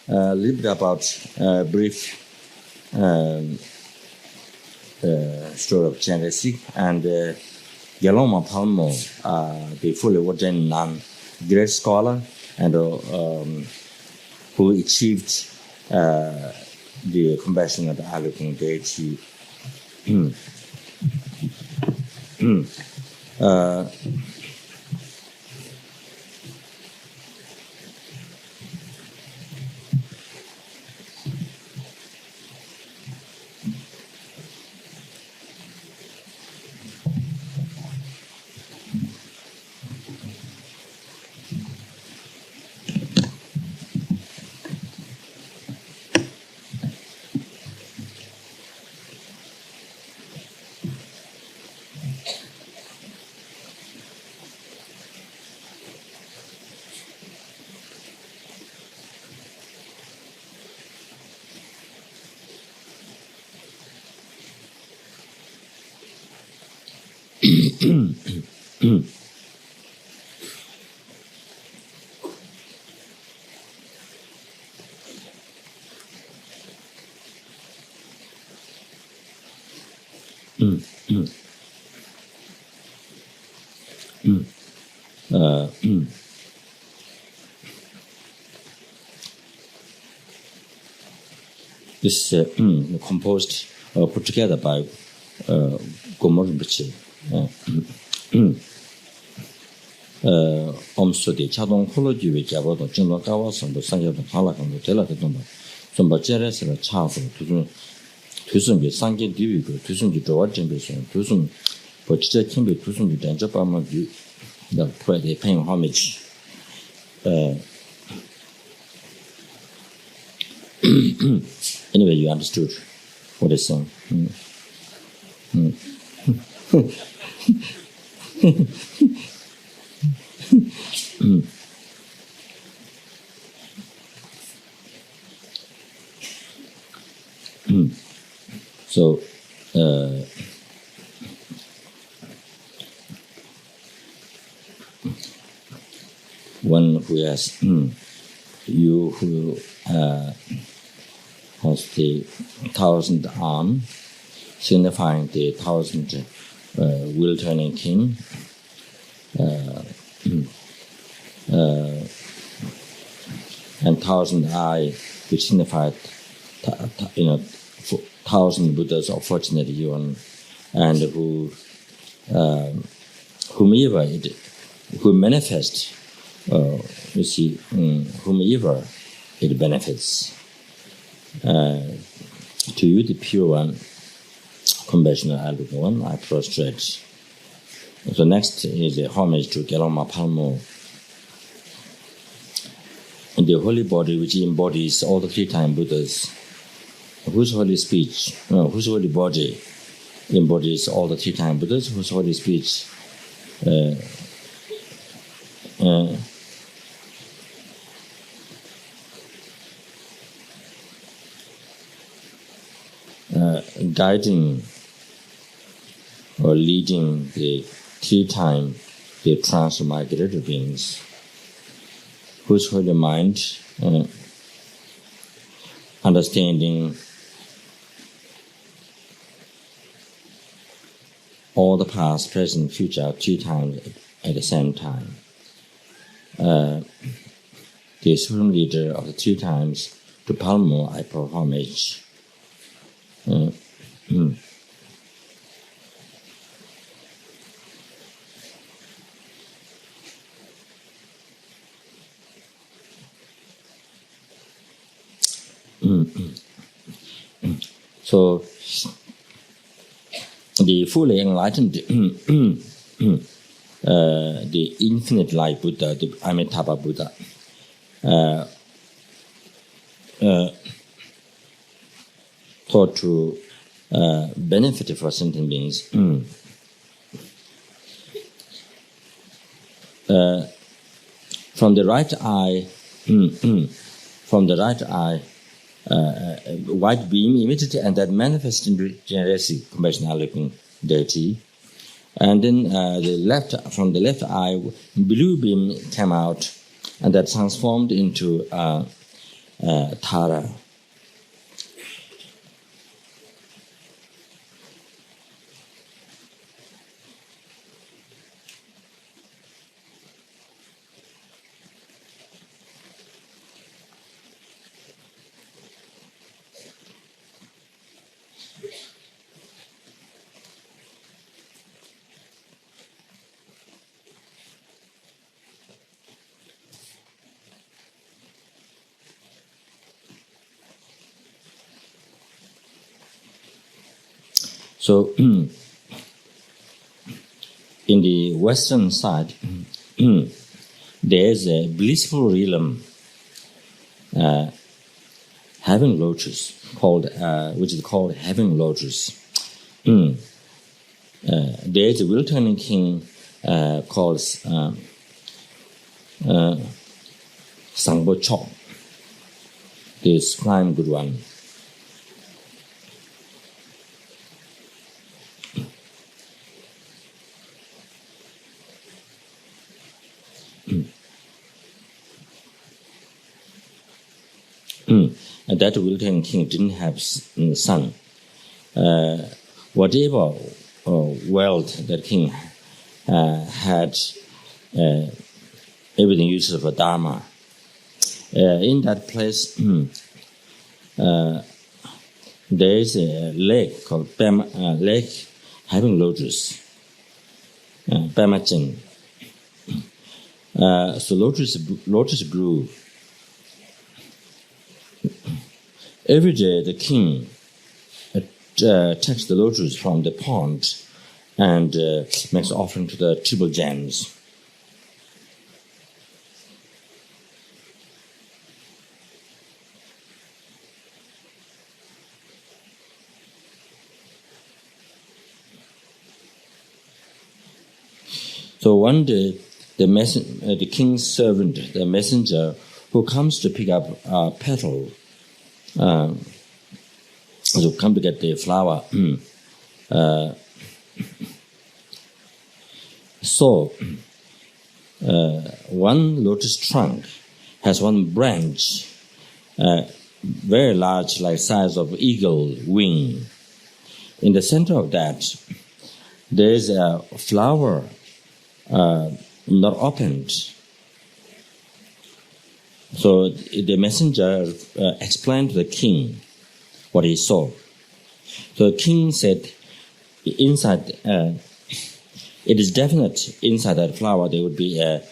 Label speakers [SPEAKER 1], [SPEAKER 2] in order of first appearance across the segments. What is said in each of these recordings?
[SPEAKER 1] a little bit about brief story of Chenrezig and Gelongma Palmo, the fully ordained non-great scholar and who achieved the compassionate looking deity. This composed, put together by Gelongma Rinpoche. Omsudi Chadong Holoji with Jabot, General Kawas, and the Sanya of Halak and the Telatuma. Some Bajeres and a child to some be Sangi Divigo, to some be Georgian Bison, to some but can be to some be danger palm of you that where they paying homage. Anyway, you understood what it's saying. So, one who has you who has the 1,000 arm, signifying the 1,000 wheel-turning king, and 1,000 eye, which signified 1,000 Buddhas of fortunate yuan, and whomever who manifest, you see, whomever it benefits. To you, the pure one, compassionate looking one, I prostrate. So next is a homage to Gelongma Palmo, and the holy body which embodies all the 3-time Buddhas, whose holy speech, whose holy body embodies all the 3-time Buddhas, whose holy speech guiding or leading the 3-time, the transmigrated beings, whose holy mind, understanding all the past, present, future, 3 times at the same time. The supreme leader of the 3 times, to Palmo, I pay homage. So, the fully enlightened, the infinite light Buddha, the Amitabha Buddha, thought to benefit for sentient beings. From the right eye, white beam emitted, and that manifested in Chenrezig, compassionate looking deity. And then from the left eye, blue beam came out, and that transformed into Tara. So, in the western side, there is a blissful realm having lotus, which is called having lotus. There is a returning king called Sangpo Chok, the supreme good one. And that Wilton king didn't have son. Whatever wealth that king had, everything used for Dharma. In that place, there is a lake called lake having lotus, Pamachin. So lotus grew. Every day the king takes the lotus from the pond and makes offering to the triple gems. So one day the king's servant, the messenger who comes to pick up a petal, so come to get the flower. So one lotus trunk has one branch, very large, like size of eagle wing. In the center of that, there is a flower not opened. So the messenger explained to the king what he saw. So the king said, inside, it is definite inside that flower there would be the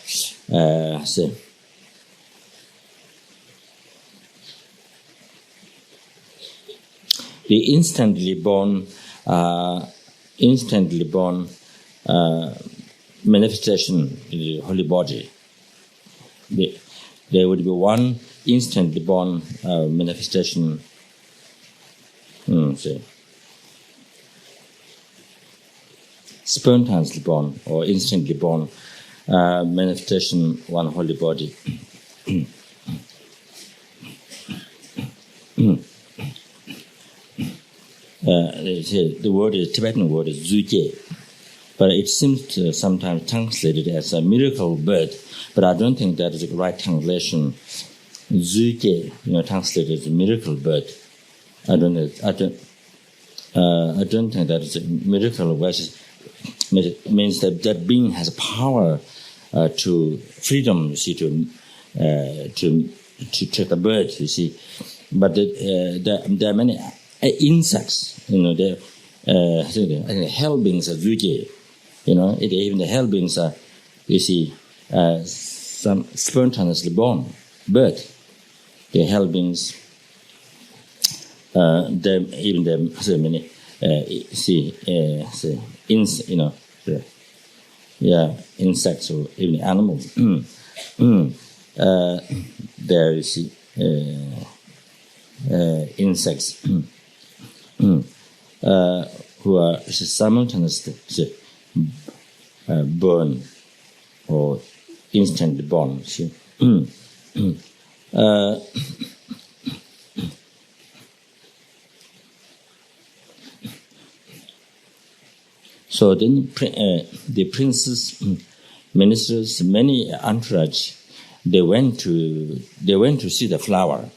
[SPEAKER 1] instantly born manifestation in the holy body. There would be one instantly born manifestation. Spontaneously born or instantly born manifestation, one holy body. The word is Tibetan word is zuje, but it seems to sometimes translated as a miracle bird. But I don't think that is the right translation. Zuje, translated as a miracle bird. I don't think that is a miracle bird. It means that being has power to freedom. You see, to take the bird. You see, but there are many insects. The hell beings are zuje. Even the hell beings are, you see, some spontaneously born bird. The hell beings, many insects or even animals. There you see insects who are simultaneously born or instantly born. See? So then the princes, ministers, many entourage, they went to see the flower.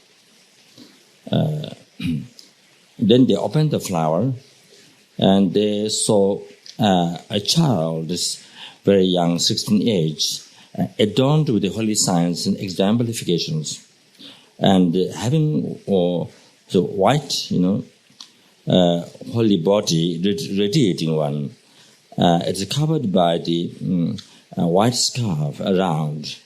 [SPEAKER 1] Then they opened the flower, and they saw a child, this very young, 16 age, adorned with the holy signs and exemplifications, and having the white, holy body, radiating one. It's covered by the white scarf around.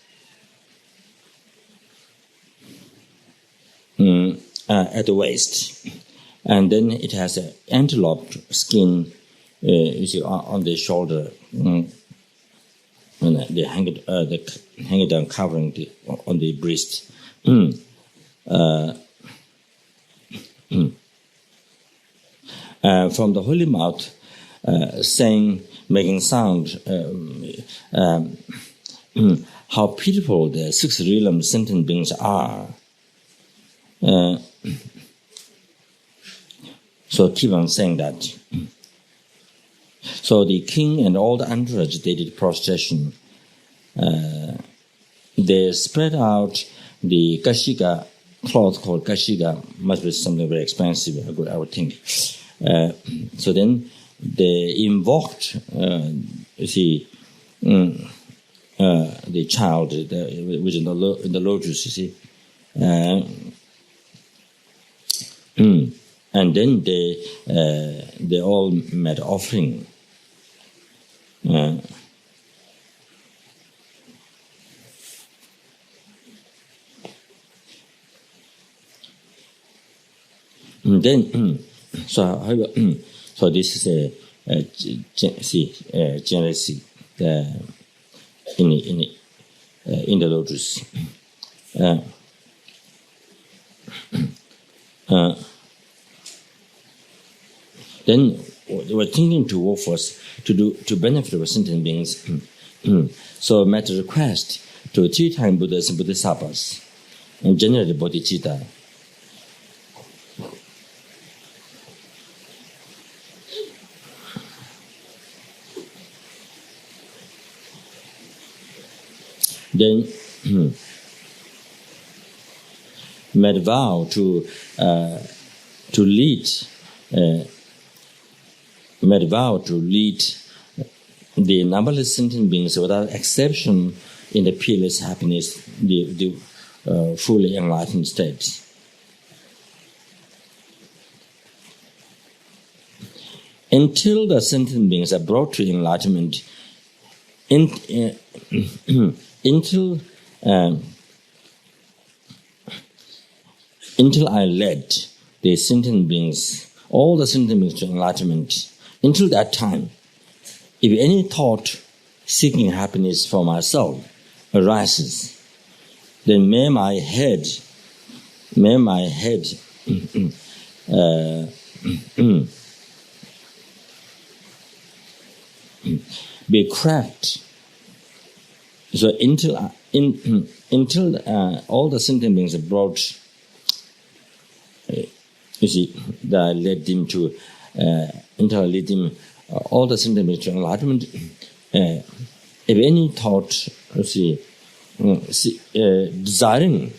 [SPEAKER 1] At the waist, and then it has an antelope skin, you see, on the shoulder, and they hang it down, covering on the breast. From the holy mouth, saying, making sound, how pitiful the 6 realm sentient beings are. So keep on saying that. So the king and all the entourage, they did prostration. They spread out the kashiga cloth called kashiga, must be something very expensive, I would think. So then they invoked, the child, which in the lotus, you see. And then they all made offering. And then so this is a Chenrezig in the lotus. Then they were thinking to work first to benefit our sentient beings. So made a request to 3-time Buddhas and Bodhisattvas, and generally bodhicitta. Then made vow to lead. Made vow to lead the numberless sentient beings without exception in the peerless happiness, the fully enlightened state. Until the sentient beings are brought to enlightenment, until I led the sentient beings, all the sentient beings to enlightenment, until that time, if any thought seeking happiness for myself arises, then may my head be cracked. So until all the sentient beings are brought, you see, that led them to until I lead them all the sentient beings to enlightenment. If any thought, you see, desiring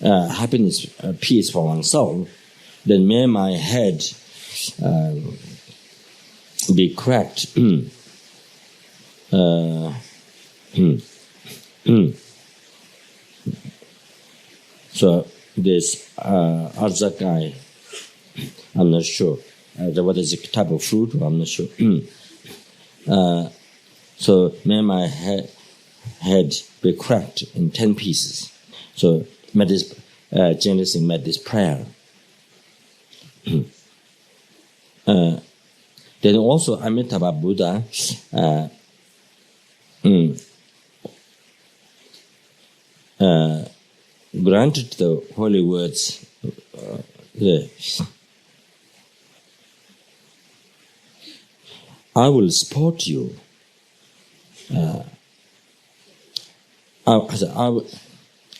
[SPEAKER 1] happiness, peace for oneself, then may my head be cracked. So this Arzak guy, I'm not sure. What is the type of fruit? I'm not sure. So may my head be cracked in 10 pieces. So Chenrezig made this prayer. Then also Amitabha Buddha granted the holy words. I will support you. I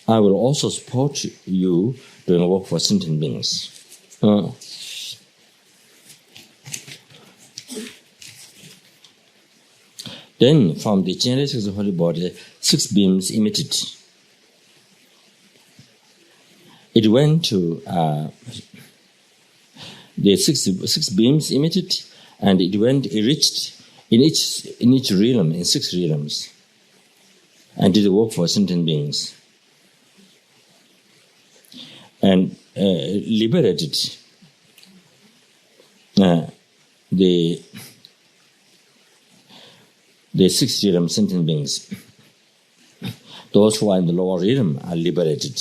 [SPEAKER 1] will also support you doing work for sentient beings. Then from the Chenrezig's holy body, 6 beams emitted. It it went to the six beams emitted, and it reached in each realm, in 6 realms, and did work for sentient beings, and liberated the 6 realm sentient beings. Those who are in the lower realm are liberated.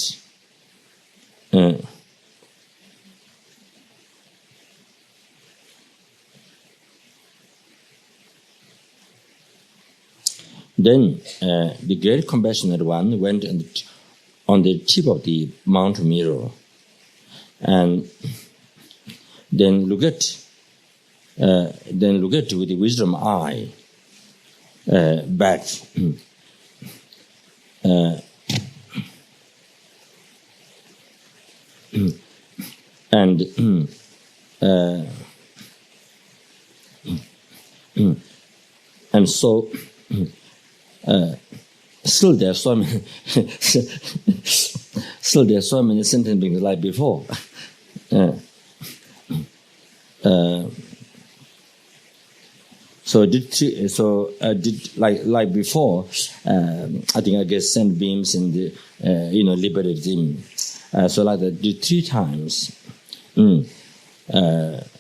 [SPEAKER 1] Then the great compassionate one went on the tip of the Mount Mirror, and then looked with the wisdom eye back, and so. Still there are so many sentient beings like before. So did like before. I think I guess sent beams in the liberated him. So like that did 3 times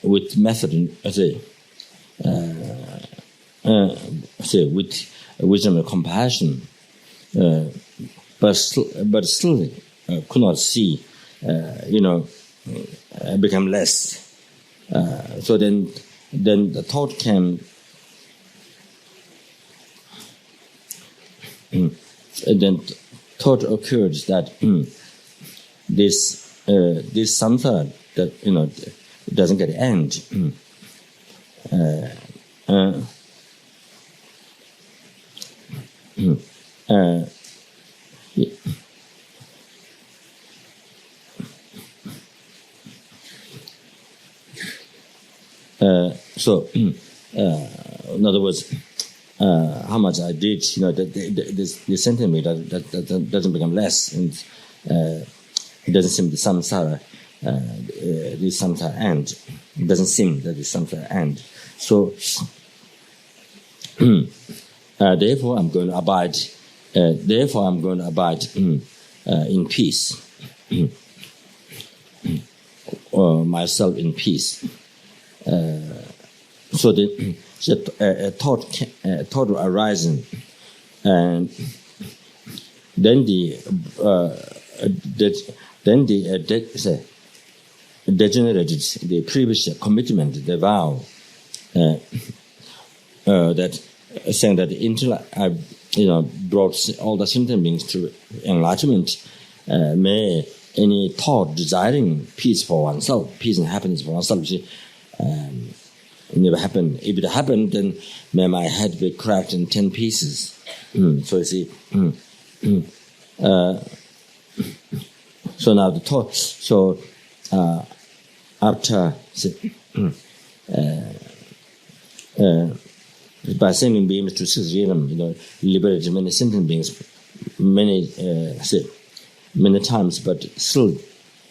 [SPEAKER 1] with method. With wisdom and compassion, but still could not see, become less. So then the thought came, and then thought occurred that this samsara that it doesn't get end. So, in other words, how much I did, the sentiment that doesn't become less, and it doesn't seem the samsara, this samsara end. It doesn't seem that the samsara end. So, therefore, I'm going to abide. In peace. Myself in peace. So the thought arising, and then degenerated the previous commitment, the vow, that saying that until I brought all the sentient beings to enlightenment, may any thought desiring peace for oneself, peace and happiness for oneself, never happen. If it happened, then may my head be cracked in 10 pieces. So you see, so now the thought. So after by sending beings to 6 realms, liberated many sentient beings, many times, but still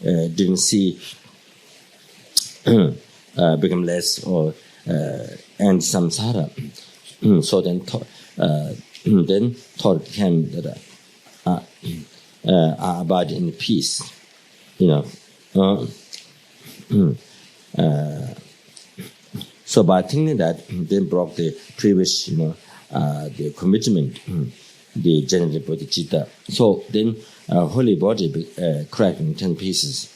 [SPEAKER 1] didn't see become less or end samsara. So then thought came that I abide in peace. So by thinking that, they broke the previous, the commitment, the generative bodhicitta. So then holy body cracked in 10 pieces.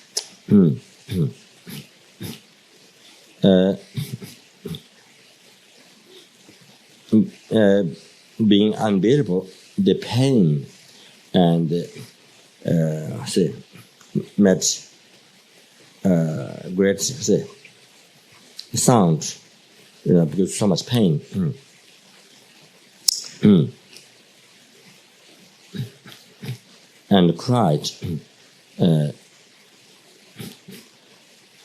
[SPEAKER 1] Being unbearable, the pain, and met great sound, because so much pain. And cried.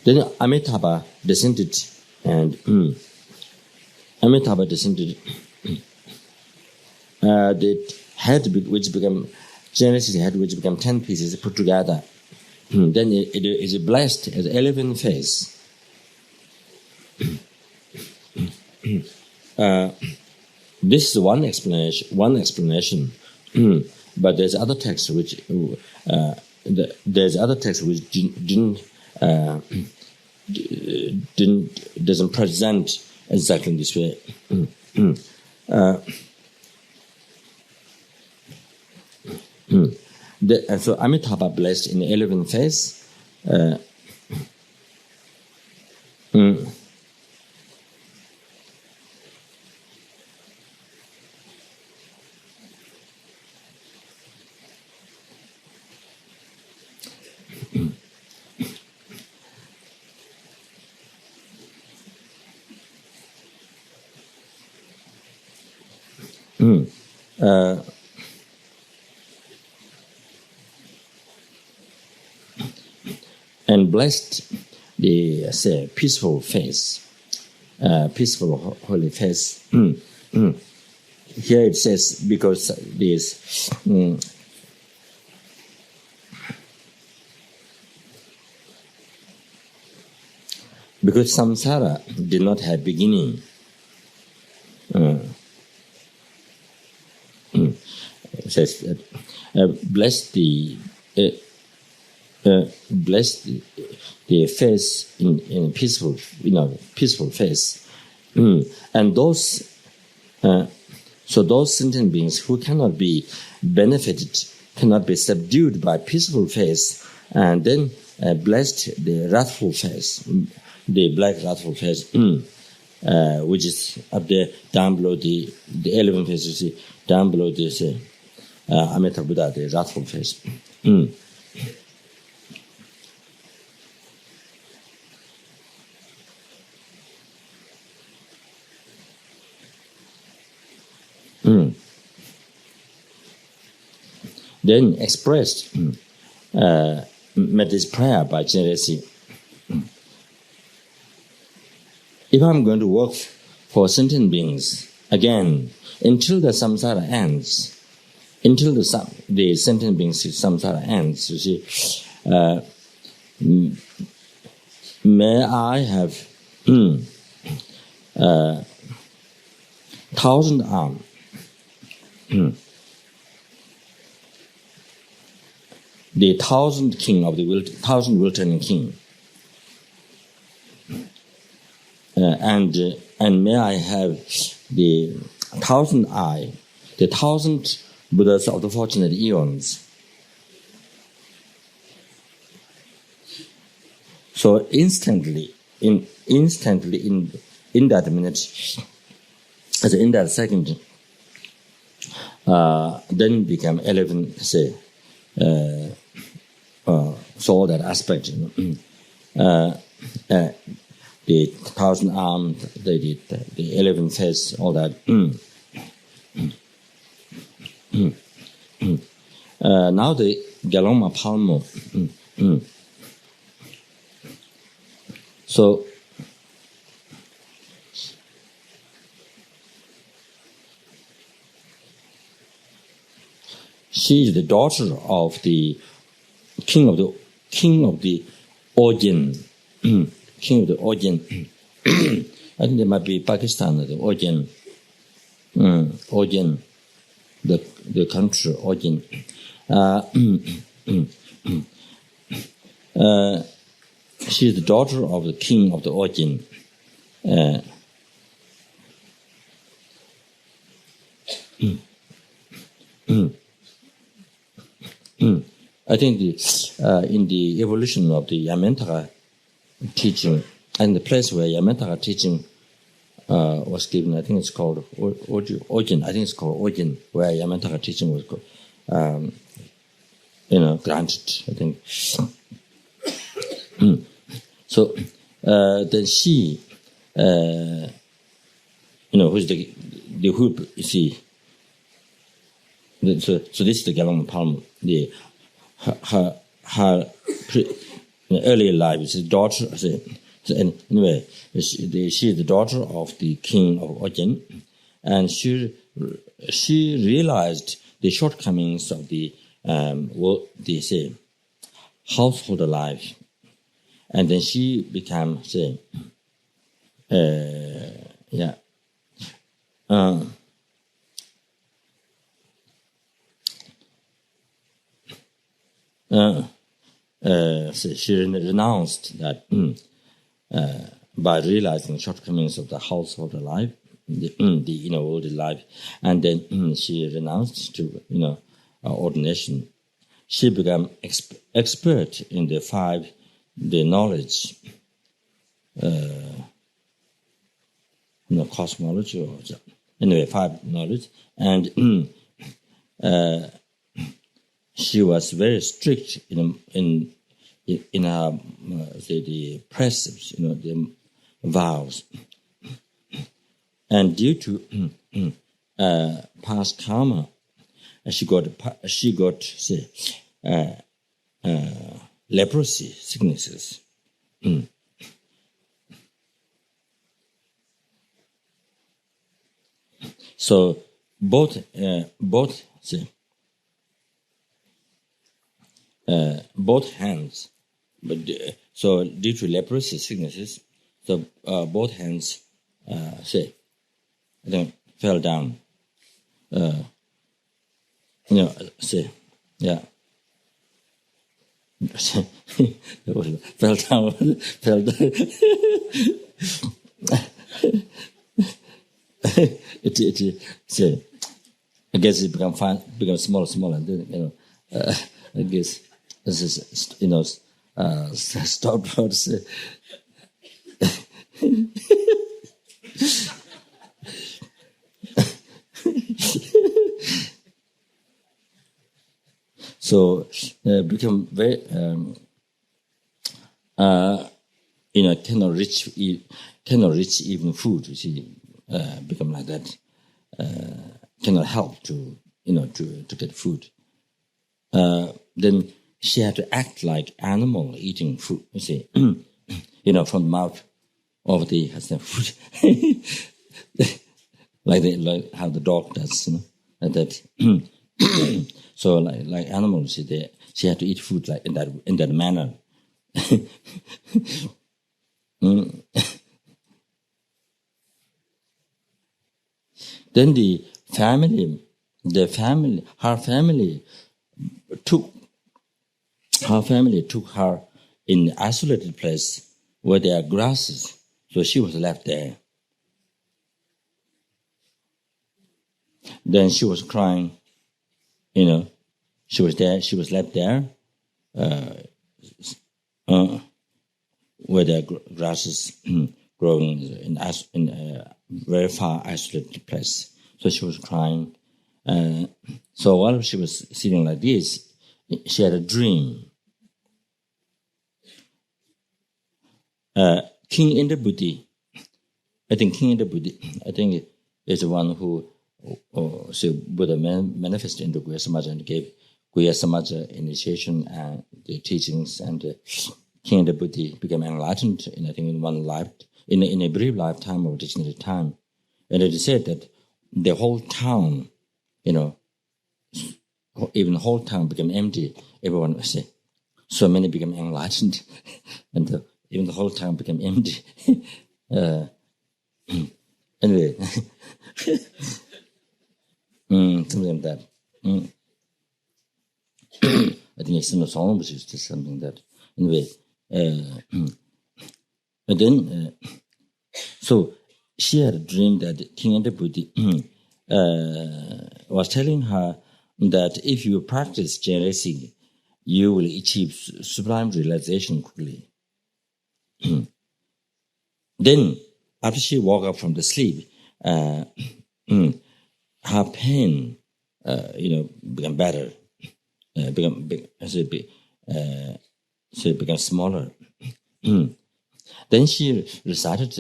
[SPEAKER 1] Then Amitabha descended, and the head which became Chenrezig head, which became 10 pieces put together, then it is blessed as elephant face. This is one explanation. But there's other text which doesn't present exactly this way. So Amitabha blessed in the elephant face. And blessed the peaceful face, peaceful holy face. Here it says because this because samsara did not have beginning. It says blessed the face in peaceful, peaceful face, and those so those sentient beings who cannot be benefited, cannot be subdued by peaceful face, and then blessed the wrathful face, the black wrathful face, which is up there down below the elephant face. You see down below this Amitabha Buddha, the wrathful face. Then expressed, made this prayer by Chenrezig. If I'm going to work for sentient beings again until the samsara ends, until the sentient beings samsara ends, you see, may I have 1,000 arms. The 1,000 king of the 1,000 will-turning king, and may I have the 1,000 eye, the 1,000 Buddhas of the fortunate eons. So instantly in that minute, as in that second, then became 11. So that aspect, the 1,000 arms, the 11 face, all that. Now the Gelongma Palmo. So she is the daughter of the king of the Orgyen. King of the Orgyen. I think there might be Pakistan, the Orgyen. Orgyen, the country Orgyen. She is the daughter of the king of the Orgyen. I think in the evolution of the Yamantaka teaching, and the place where Yamantaka teaching was given, I think it's called Orgyen. I think it's called Orgyen, where Yamantaka teaching was granted, I think. So then she, who's the hoop, you see. So this is the Gelongma Palmo. Her earlier life is the daughter. So anyway, she is the daughter of the king of Orgyen, and she realized the shortcomings of the household life, and then she became, say, she renounced that by realizing shortcomings of the household life, the inner world life, and then she renounced to ordination. She became expert in the knowledge, cosmology, or anyway, 5 knowledge, and she was very strict in her the precepts, the vows, and due to past karma, she got leprosy sicknesses. So both hands, but so due to leprosy sicknesses, so both hands fell down. Fell down. I guess it become smaller, and then I guess this is stopped out. So become very cannot reach even food. You see, become like that. Cannot help to get food. Then she had to act like animal eating food. You see, from the mouth of the food, like how the dog does, like that. So like animals, she had to eat food like in that manner. Then her family took her in an isolated place where there are grasses, so she was left there. Then she was crying, she was left there, where there are grasses growing in a very far isolated place. So she was crying. So while she was sitting like this, she had a dream. King Embodied, I think is the one who Buddha manifested into Guhya Samaja and gave Guhya Samaja initiation and the teachings, and King Embodied became enlightened in one life, in a brief lifetime of dictionary time. And it is said that the whole town, even the whole town became empty. Everyone would say, so many became enlightened, and even the whole town became empty. Anyway, something like that. I think it's in the song, which is just something that. Anyway, and then, so she had a dream that King Embodied was telling her that if you practice Chenrezig, you will achieve sublime realization quickly. Then, after she woke up from the sleep, her pain, became better, so it became smaller. Then she recited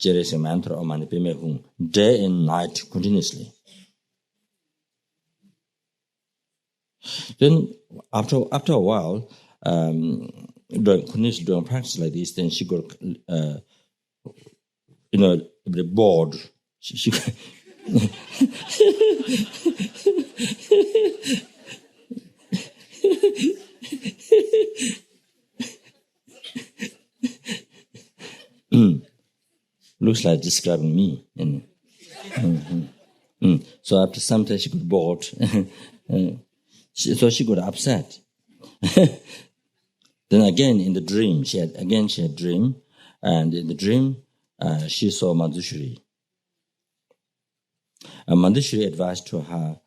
[SPEAKER 1] Chenrezig mantra or Manipime Hung day and night continuously. Then after a while, doing practice like this, then she got a bit bored. She Looks like describing me. So after some time she got bored. So she got upset. Then again in the dream, she had a dream. And in the dream, she saw Manjushri. And Manjushri advised to her,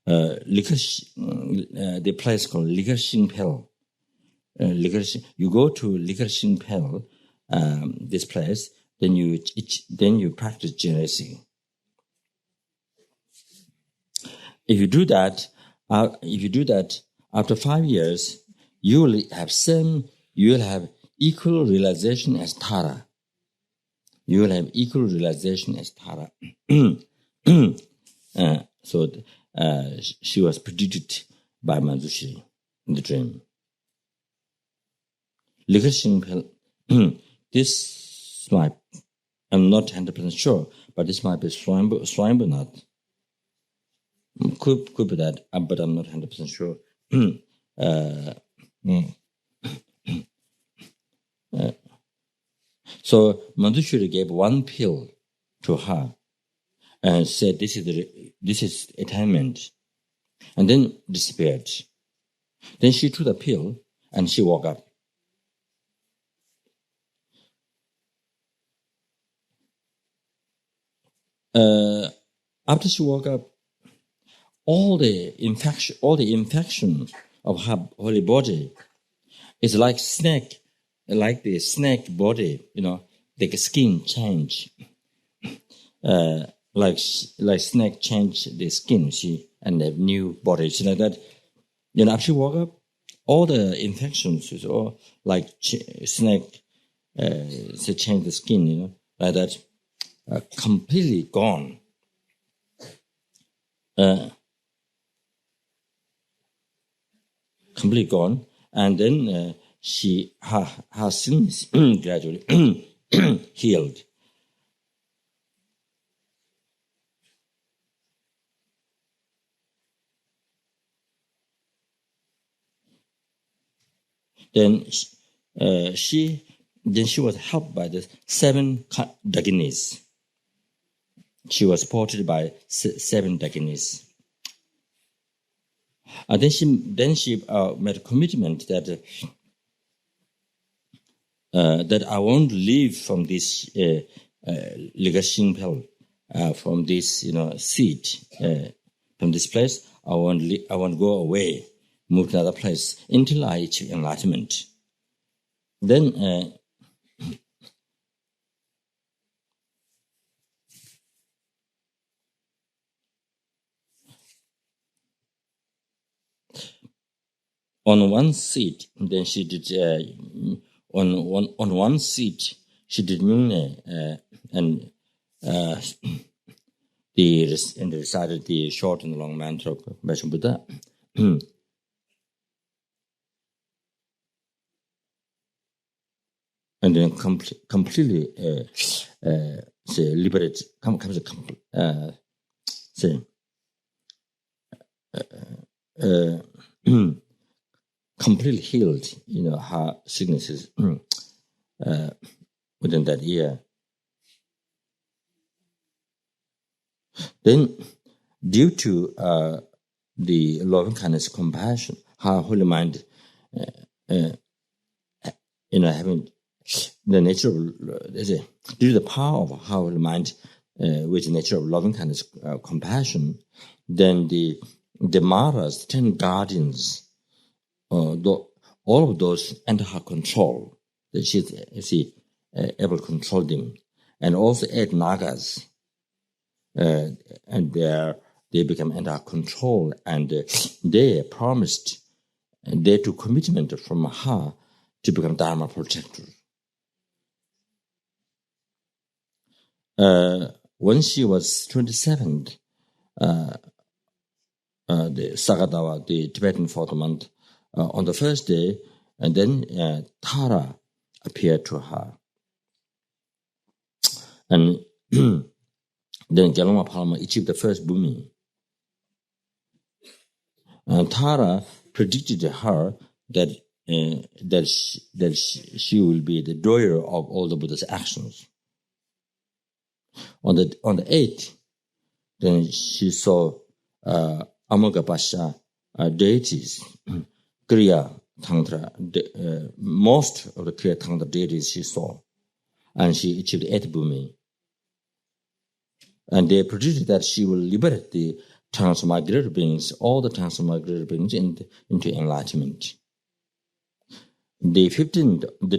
[SPEAKER 1] the place called Ligersingpel. You go to Ligersingpel, this place, then you practice Chenrezig. If you do that, after 5 years, you will have equal realization as Tara. You will have equal realization as Tara. So she was predicted by Manjushri in the dream. This might, I'm not 100% sure, but this might be Swambunat. Could be that, but I'm not 100% sure. So Manjushri gave one pill to her and said, "This is attainment," and then disappeared. Then she took the pill and she woke up. After she woke up, all the infection of her holy body is like the snake body, like skin change, like snake change the skin, and have new body, like that. After she woke up, all the infections is all like snake, to change the skin, like that, completely gone. Completely gone, and then her sins gradually healed. Then she was helped by the 7 Dakinis. She was supported by 7 Dakinis. Then she made a commitment that I won't leave from this Ligersingpel, from this seat, from this place. I won't go away, move to another place until I achieve enlightenment. Then on one seat, then she did on one seat she did Mune, and recited the short and long mantra of Amitabha Buddha. And then completely liberated, completely healed, her sicknesses within that year. Then, due to the loving kindness, compassion, her holy mind, having the nature of, due to the power of her holy mind, with the nature of loving kindness, compassion, then the Maras, 10 guardians, all of those under her control, that she's able to control them, and also 8 Nagas, and they become under her control, and they promised, they took commitment from her to become Dharma protector. When she was 27, the Sagadawa, the Tibetan 4th month, on the first day, and then Tara appeared to her. And then Gelongma Palmo achieved the first bhumi. And Tara predicted her that she will be the doer of all the Buddha's actions. On the 8th, then she saw Amagapasha deities, Kriya Tantra, most of the Kriya Tantra deities she saw, and she achieved 8th bhumi. And they predicted that she will liberate the transmigrated beings, all the transmigrated beings into enlightenment. The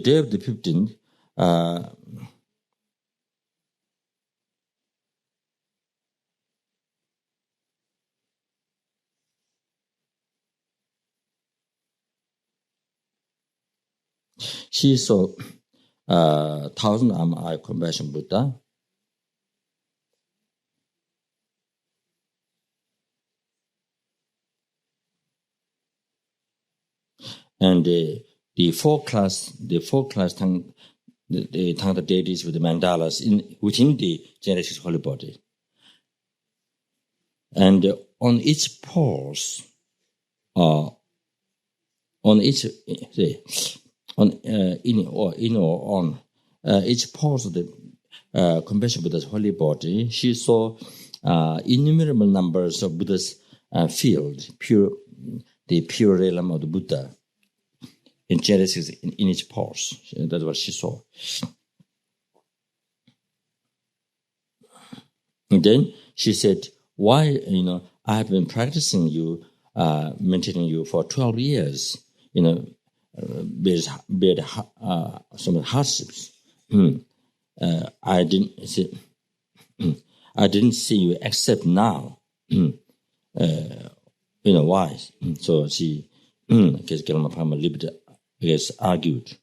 [SPEAKER 1] day of the 15th, she saw 1,000 eye compassion Buddha. And the four class the Tantra deities with the mandalas within the Chenrezig holy body. And on each pulse, in or on each pulse of the compassion Buddha's holy body, she saw innumerable numbers of Buddha's field, the pure realm of the Buddha. In Chenrezig, in each pulse. That's what she saw. And then she said, why, I have been practicing you, maintaining you for 12 years, bear some hardships. I didn't see you except now. Why? So she, because Gelongma Palmo argued.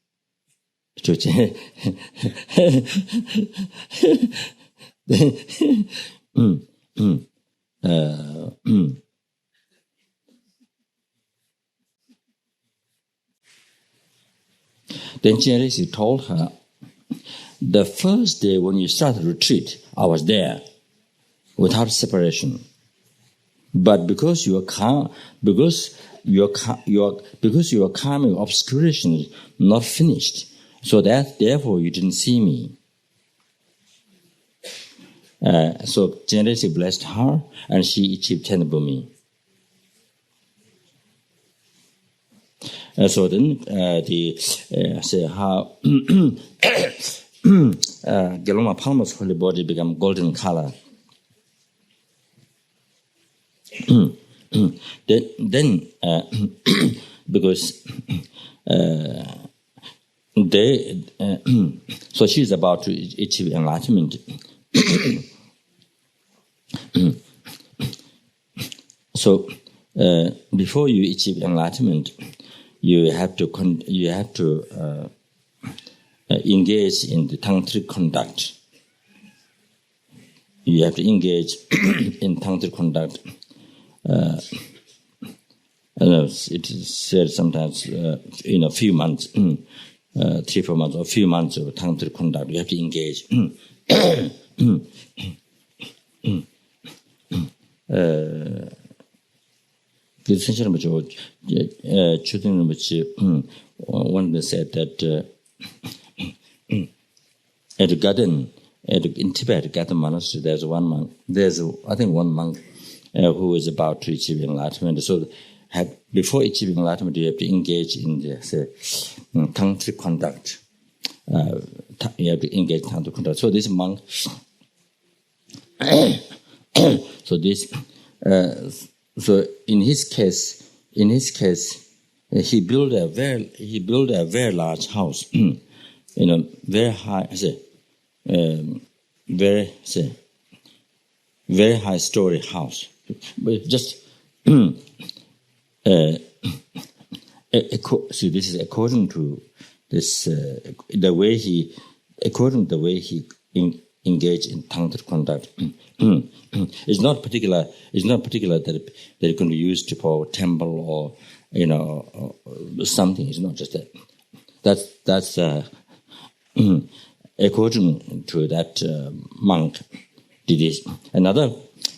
[SPEAKER 1] Then Chenrezig told her, the first day when you started retreat, I was there without separation. But because your karmic obscuration is not finished, so that therefore you didn't see me. So Chenrezig blessed her, and she achieved 10th bhumi. So then say how Gelongma Palmo's holy body became golden color. Then because so she's about to achieve enlightenment. So before you achieve enlightenment, you have to engage in the tantric conduct. You have to engage in tantric conduct. It is said sometimes in a few months, 3-4 months, or a few months of tantric conduct, you have to engage. One said that at a garden, in Tibet, Garden Monastery, there's one monk. I think one monk who is about to achieve enlightenment. So, before achieving enlightenment, you have to engage in the tantric conduct. You have to engage in tantric conduct. So this monk, so in his case, he built a very large house, very high, very high story house, but just see, this is according to this the way he engaged in tantric conduct. It's not particular that they're going to use to for temple or or something. It's not just that. That's according to that monk did it. Another,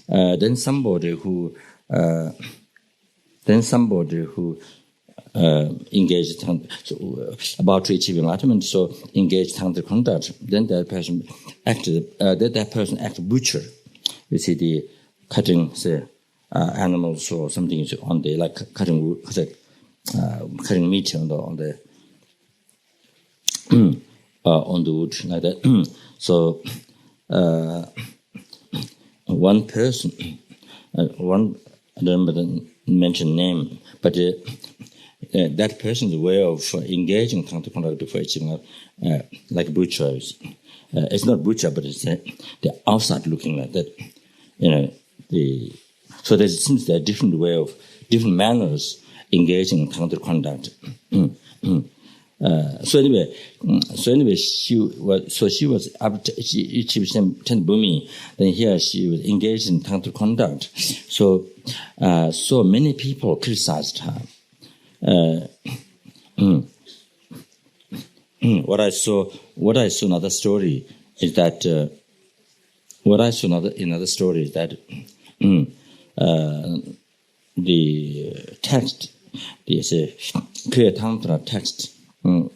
[SPEAKER 1] then somebody who engaged about to achieve enlightenment, so engaged tantric conduct. Then that person acted butcher. You see the cutting, say, animals or something on the like cutting meat on the wood like that. So one person, I don't remember mention name, but that person's way of engaging tantric conduct before achieving like butchers. It's not butcher, but it's the outside looking like that. So there seems there are different manners engaging in tantric conduct. So anyway, she achieved ten bhumi. Then here she was engaged in tantric conduct. So many people criticized her. What I saw in another story is that the text, there's a clear tantra text. Called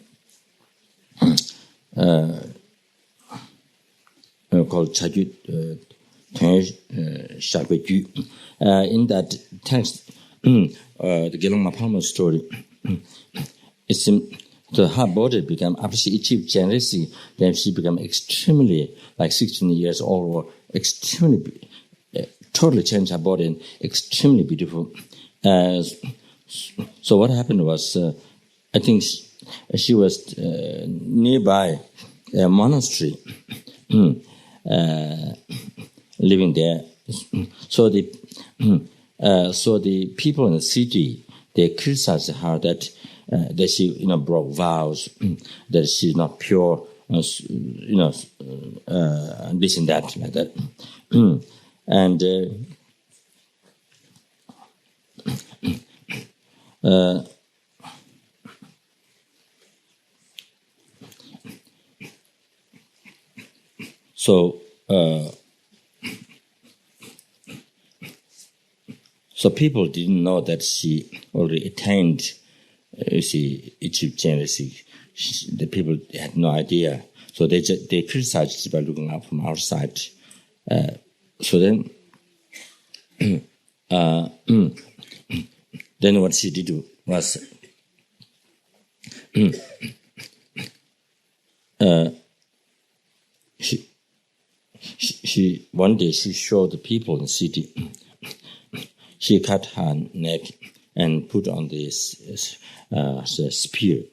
[SPEAKER 1] Chagyu Shagyu. In that text, the Gelongma Palmo story, it seemed her body became, after she achieved Chenrezig, then she became extremely, like 16 years old, or extremely, totally changed her body and extremely beautiful. So what happened was, I think she was nearby a monastery, living there. So the people in the city, they criticized her that she broke vows, that she's not pure, this and that, like that. And so people didn't know that she already attained, she achieved Chenrezig. The people had no idea. So they criticized by looking up from outside. So then what she did was she one day she showed the people in the city. She cut her neck and put on this spear,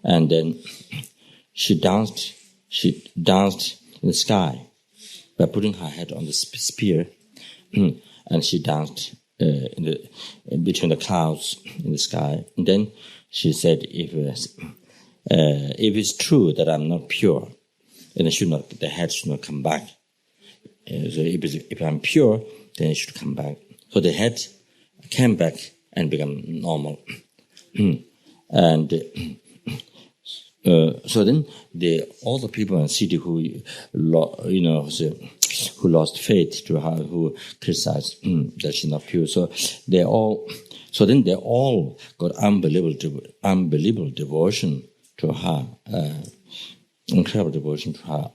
[SPEAKER 1] and then she danced in the sky by putting her head on the spear, and she danced between the clouds in the sky. And then she said, if it's true that I'm not pure, then the head should not come back. So if I'm pure, then it should come back. So the head came back and became normal. And so then all the people in the city who lost faith to her, who criticized that she's not pure, so they all got unbelievable devotion to her, incredible devotion to her.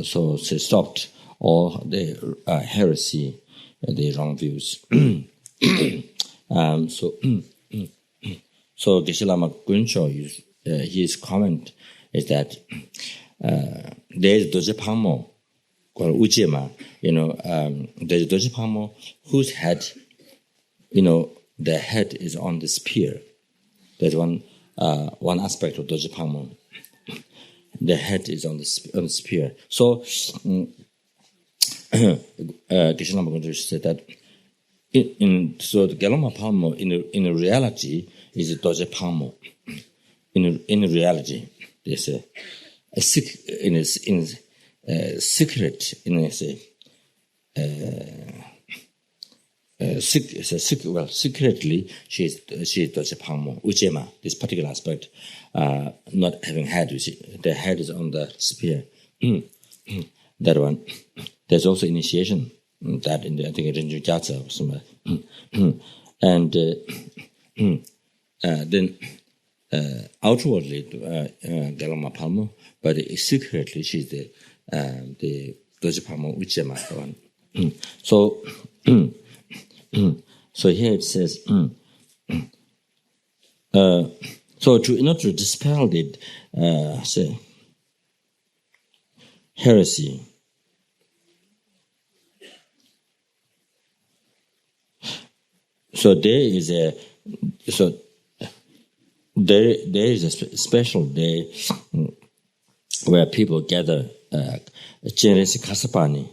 [SPEAKER 1] So they stopped all the heresy, the wrong views. So Geshe Lama Guncho, his comment is that there is Doje Palmo called Ujema. There's Doje Palmo whose head, the head is on the spear. There's one aspect of Doje Palmo. The head is on the spear. So Geshe Lama Guncho said that so the Gelongma Palmo in reality is a Doje Palmo. In reality, there's a secretly she is Doje Palmo, Ujema, this particular aspect, not having head, you see. The head is on the spear. That one. There's also initiation, that in the, I think, Rinju Jatsa or somewhere. And then outwardly, Gelongma Palmo, but secretly she's the Doje Palmo Ujema one. So here it says, so to dispel the say heresy, so there is a special day where people gather. Chenrezig Kasapani,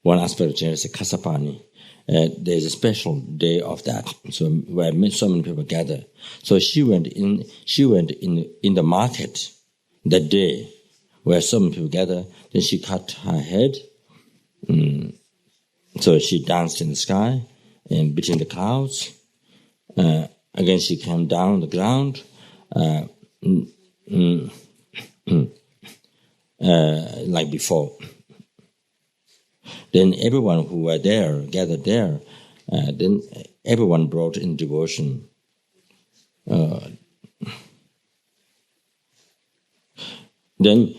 [SPEAKER 1] one aspect of Chenrezig Kasapani. There's a special day of that, so where so many people gather. So she went in the market that day, where so many people gather. Then she cut her head. So she danced in the sky and between the clouds. Again, she came down on the ground. Like before. Then everyone who were there, gathered there, then everyone brought in devotion. Then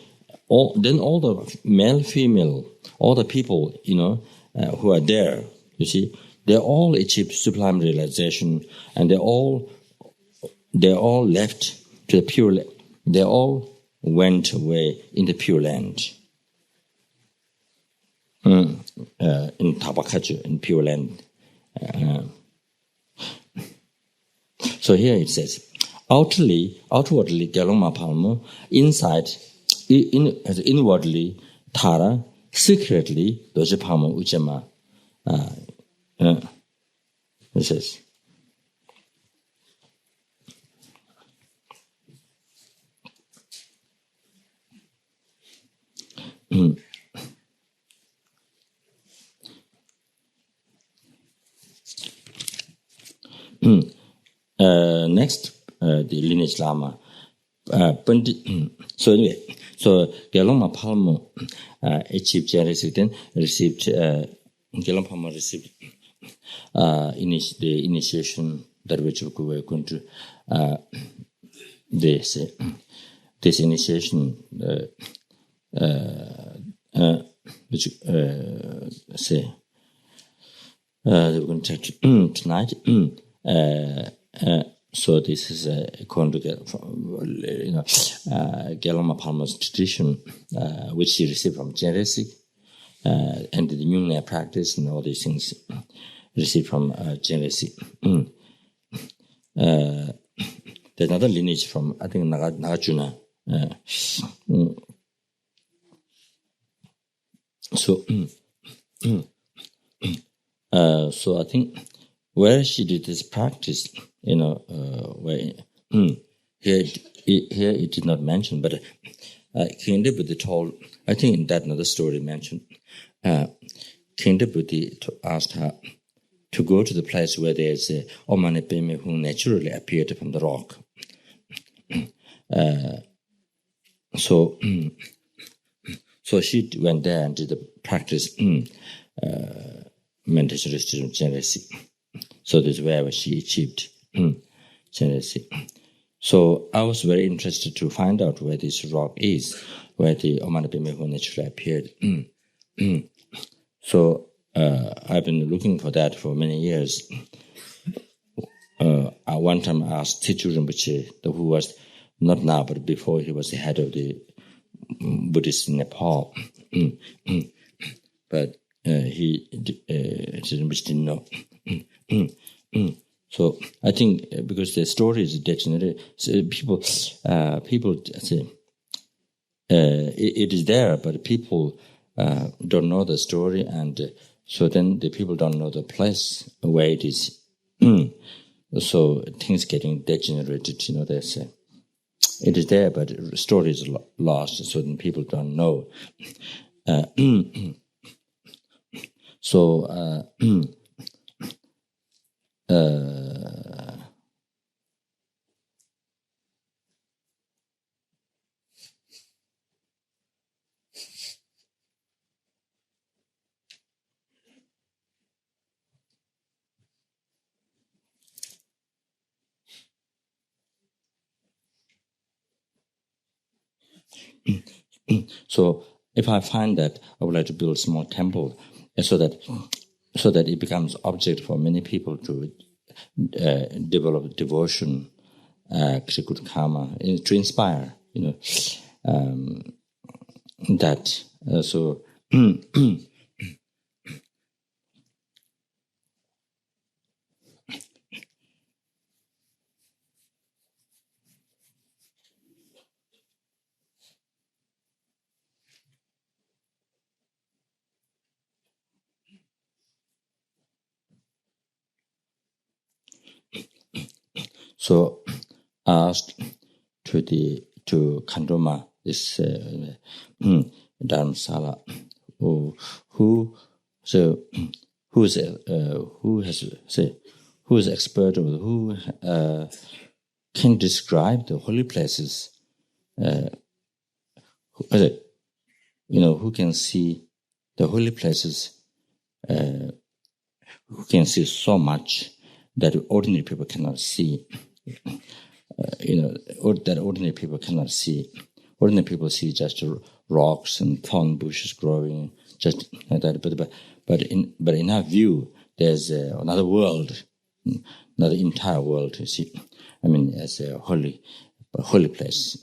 [SPEAKER 1] all the male, female, all the people, who are there, you see, they all achieved sublime realization, and they all left to the pure. They all went away in the Pure Land, in Tabakachu, in Pure Land. So here it says, outwardly, Gelongma Palmo, inwardly, Tara, secretly, Doje Palmo Ujema. It says, next, the lineage Lama. So anyway, Gelongma Palmo achieved Chenrezig, then received Gelongma Palmo received the initiation that which we were going to this initiation which say we're going to take tonight. So this is according to Gelongma Palmo's tradition, which he received from Chenrezig, and the Nyingnya practice and all these things received from Chenrezig. There's another lineage from, I think, Nagarjuna. So I think where she did this practice, where here it did not mention, but King Buddha told, I think in that another story mentioned, King Buddha asked her to go to the place where there's a Omane Peme who naturally appeared from the rock. So she went there and did the practice meditation restriction Chenrezig. So this is where she achieved Chenrezig. So I was very interested to find out where this rock is, where the Omane Peme who naturally appeared. So I've been looking for that for many years. One time I asked Teacher Rinpoche, who was not now, but before he was the head of the Buddhists in Nepal. But Rinpoche didn't know. So I think because the story is degenerate, so people say it is there, but people don't know the story, and so then the people don't know the place where it is. So things getting degenerated. They say it is there, but the story is lost, so then people don't know. So So if I find that, I would like to build a small temple so that it becomes object for many people to develop devotion, good karma, to inspire, that. So so asked to Kandoma, this Dharamsala, who is expert, or who can describe the holy places, who can see the holy places, who can see so much that ordinary people cannot see. That ordinary people cannot see. Ordinary people see just rocks and thorn bushes growing, just like that. But in our view, there's another world, another entire world. You see, I mean, as a holy place.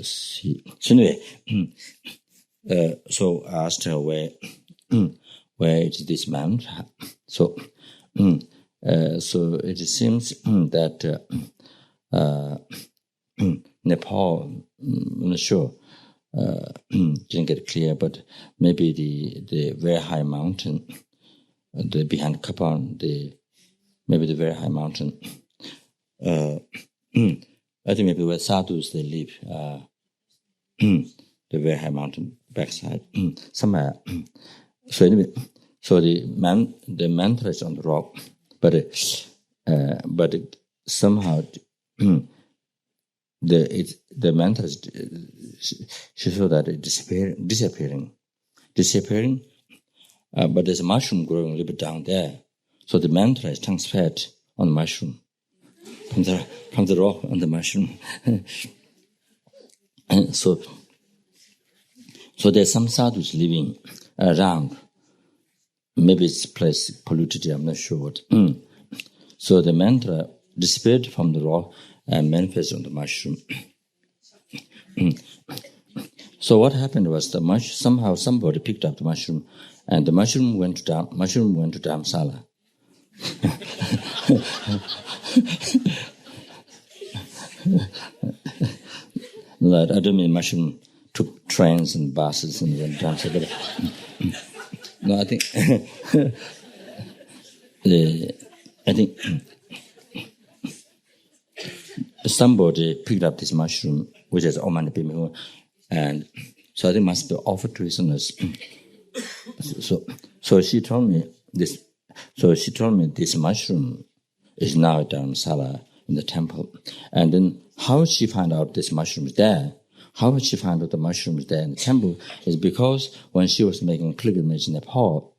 [SPEAKER 1] So anyway, so I asked her where is this mount. So it seems that Nepal, I'm not sure, didn't get clear, but maybe the very high mountain, behind Kapan, maybe the very high mountain. I think maybe where sadhus they live, the very high mountain backside, somewhere. So anyway, so the mantra is on the rock, but somehow the mantra is, she saw that it disappearing. But there's a mushroom growing a little bit down there, so the mantra is transferred on the mushroom from the rock on the mushroom. And so there's some sadhus living around. Maybe it's place polluted, I'm not sure what. So the mantra disappeared from the rock and manifested on the mushroom. So what happened was somehow somebody picked up the mushroom, and the mushroom went to Dharamsala. I don't mean mushroom took trains and buses and went down. No, I think somebody picked up this mushroom, which is Omanipimihu, and so I think must be offered to his owners. So she told me this. So she told me this mushroom is now at Dharamsala in the temple, and then how she found out this mushroom is there? How she found out the mushroom is there in the temple is because when she was making pilgrimage in Nepal,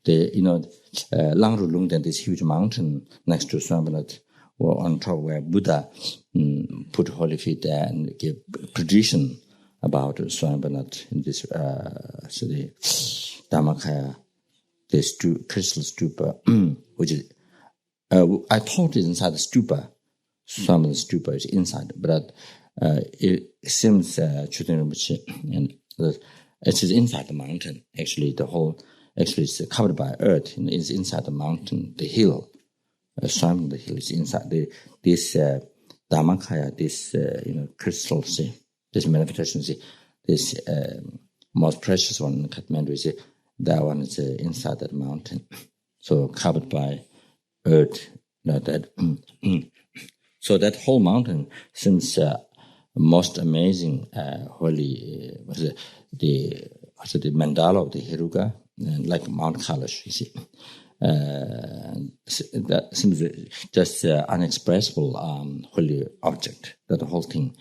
[SPEAKER 1] Langru Lungden, this huge mountain next to Swambanath, or on top where Buddha put holy feet there and gave tradition about Swambanath in this the Dhammakaya, this crystal stupa, which is I thought it's inside the stupa. Some of the stupa is inside, but it seems Chutin Rinpoche, and it is inside the mountain. Actually, it's covered by earth. It's inside the mountain, the hill. Some of the hill is inside. This Dhammakaya, this crystal, this manifestation, this most precious one in Kathmandu, that one is inside that mountain, so covered by earth. So that whole mountain seems most amazing, holy. The mandala of the Hiruga, like Mount Kailash, you see. That seems just unexpressible holy object. That whole thing.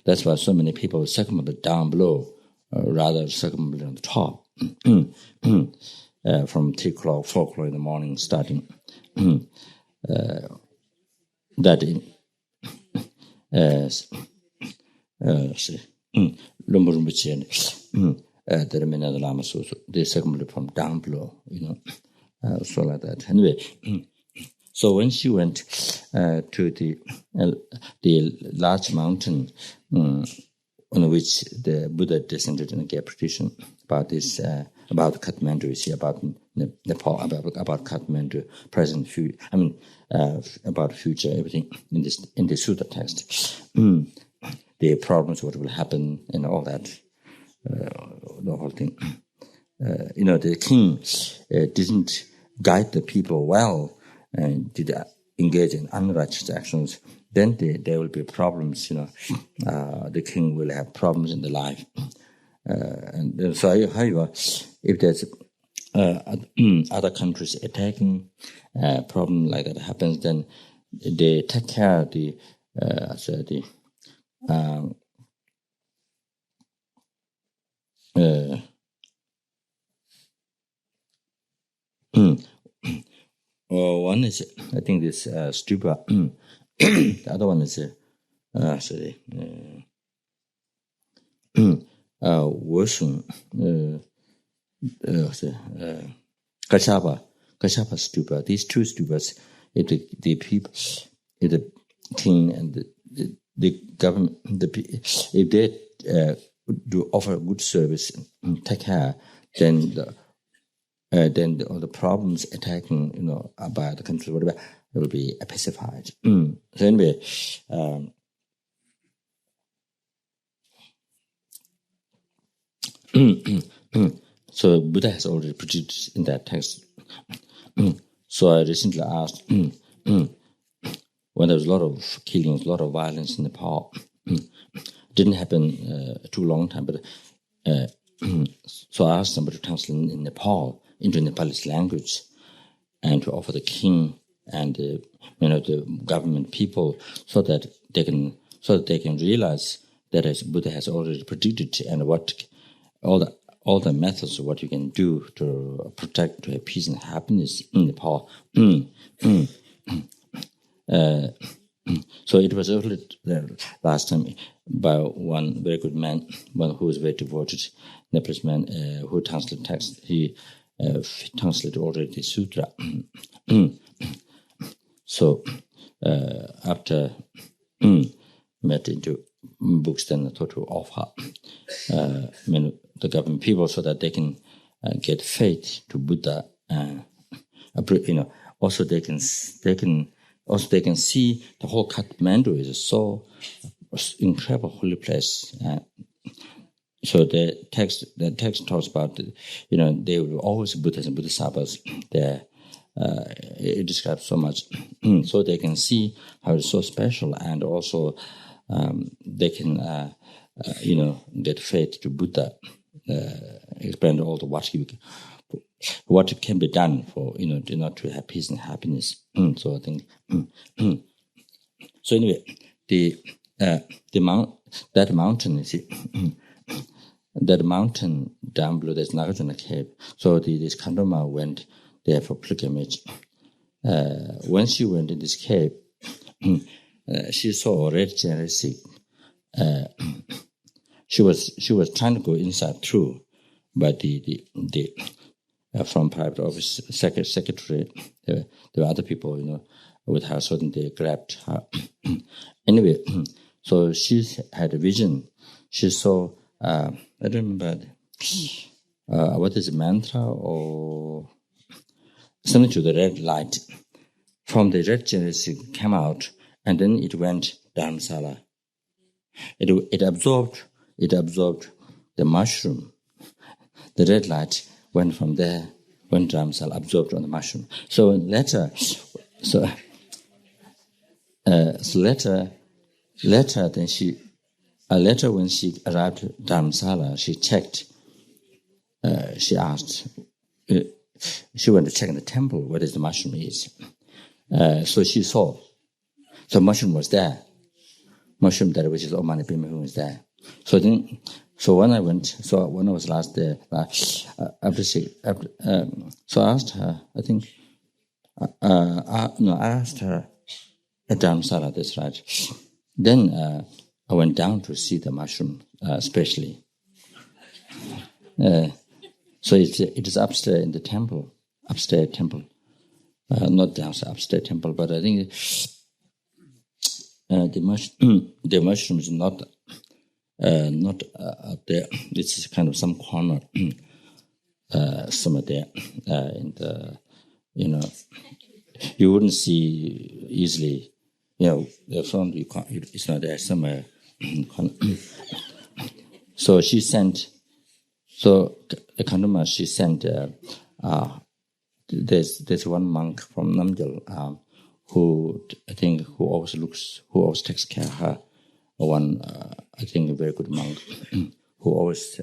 [SPEAKER 1] That's why so many people circumambulate down below, rather circumambulate on the top. From 3 o'clock, 4 o'clock in the morning, starting. Lama Rinpoche, the remainder of the Lama so they circumvented from down below, so like that. Anyway, so when she went to the large mountain on which the Buddha descended and gave prediction about this, about Kathmandu, about Nepal, about Kathmandu, present, future. About future, everything in the Sutta text. The problems, what will happen, and all that, the whole thing. The king didn't guide the people well and did engage in unrighteous actions. Then there will be problems. The king will have problems in the life. And so, however, if there's other countries attacking, problem like that happens, then they take care of the one is, I think, this stupa. The other one is worsen, Kashapa stupa. These two stupas, if the people, if the king and the government, if they do offer good service, take care, then all the problems attacking, by the country, whatever, will be pacified. So anyway, so Buddha has already predicted in that text. So I recently asked, when there was a lot of killings, a lot of violence in Nepal, didn't happen too long time, but so I asked somebody to translate in Nepal into Nepalese language and to offer the king and the government people so that they can realize that as Buddha has already predicted and what all the methods of what you can do to protect, to have peace and happiness in Nepal. So it was earlier last time by one very good man, one who was very devoted Nepalese man, who translated text. He translated already the sutra. So after met into books, then I thought to offer the government people so that they can get faith to Buddha. Also they can see the whole Kathmandu is so incredible holy place. So the text talks about they will always Buddhas and Bodhisattvas there. It describes so much, so they can see how it's so special, and also they can get faith to Buddha, explain all the what can be done for to have peace and happiness. So I think so anyway, that mountain, you see, that mountain down below, there's Nagarjuna cave. So this Kandoma went there for pilgrimage. When she went in this cave, she saw a red Chenrezig. She was trying to go inside through, but the from private office secretary, there were other people with her, so they grabbed her. Anyway, so she had a vision. She saw I don't remember what is a mantra or something to the red light. From the red Chenrezig came out, and then it went Dharamsala. It absorbed the mushroom. The red light went from there, went Dharamsala, absorbed on the mushroom. So later when she arrived at Dharamsala, she checked. She asked. She went to check in the temple where the mushroom is. So she saw. So mushroom was there. Mushroom that which is Omani Bhima was there. So when I was last there, so I asked her. I think I asked her at Dharamsala. That's right. Then I went down to see the mushroom, especially. So it is upstairs in the temple, upstairs temple, not downstairs, upstairs temple. But I think the mushroom is not up there. It's kind of some corner somewhere there, and you wouldn't see easily. The front you can't. It's not there somewhere. So she sent. So the Kandama, she sent. There's one monk from Namgyal who always takes care of her. One I think a very good monk who always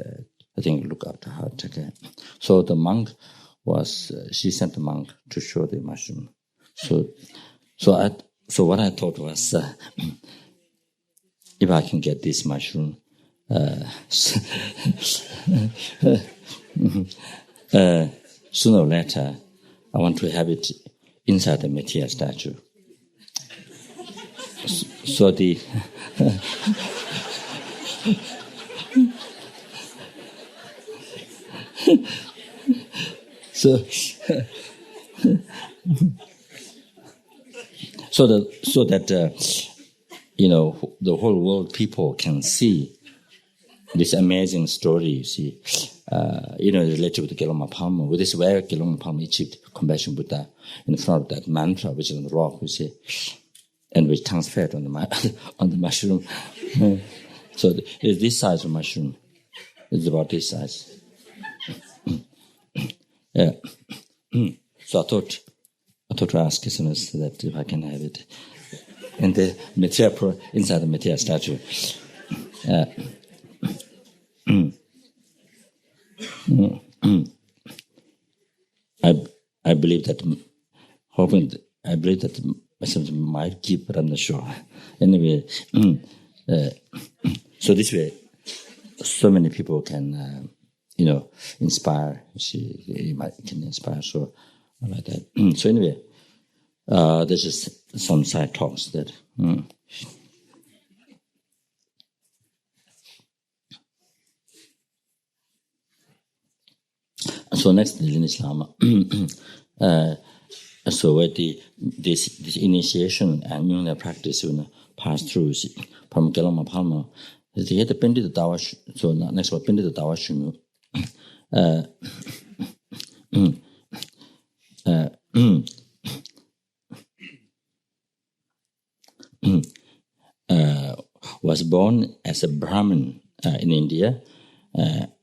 [SPEAKER 1] look after her, take care. So the monk she sent the monk to show the mushroom. So what I thought was, if I can get this mushroom, sooner or later, I want to have it inside the material statue. So the so that the whole world people can see this amazing story. You see, related with Gelongma Palmo. With this, where Gelongma Palmo achieved compassion Buddha in front of that mantra, which is on the rock, you see, and which transferred on the mushroom. So it's this size of mushroom. It's about this size. Yeah. So I thought to ask listeners that if I can have it in the material inside the material statue. I believe that myself might keep, but I'm not sure. Anyway, so this way, so many people can, inspire. Can inspire. So like that. So anyway, there's just some side talks that. So next, the lineage Lama. So where this initiation and Nyingla practice pass through from Gelongma Palmo, they had the Pendita Dawa. So next one, Pendita Dawa Shunu. Was born as a Brahmin in India.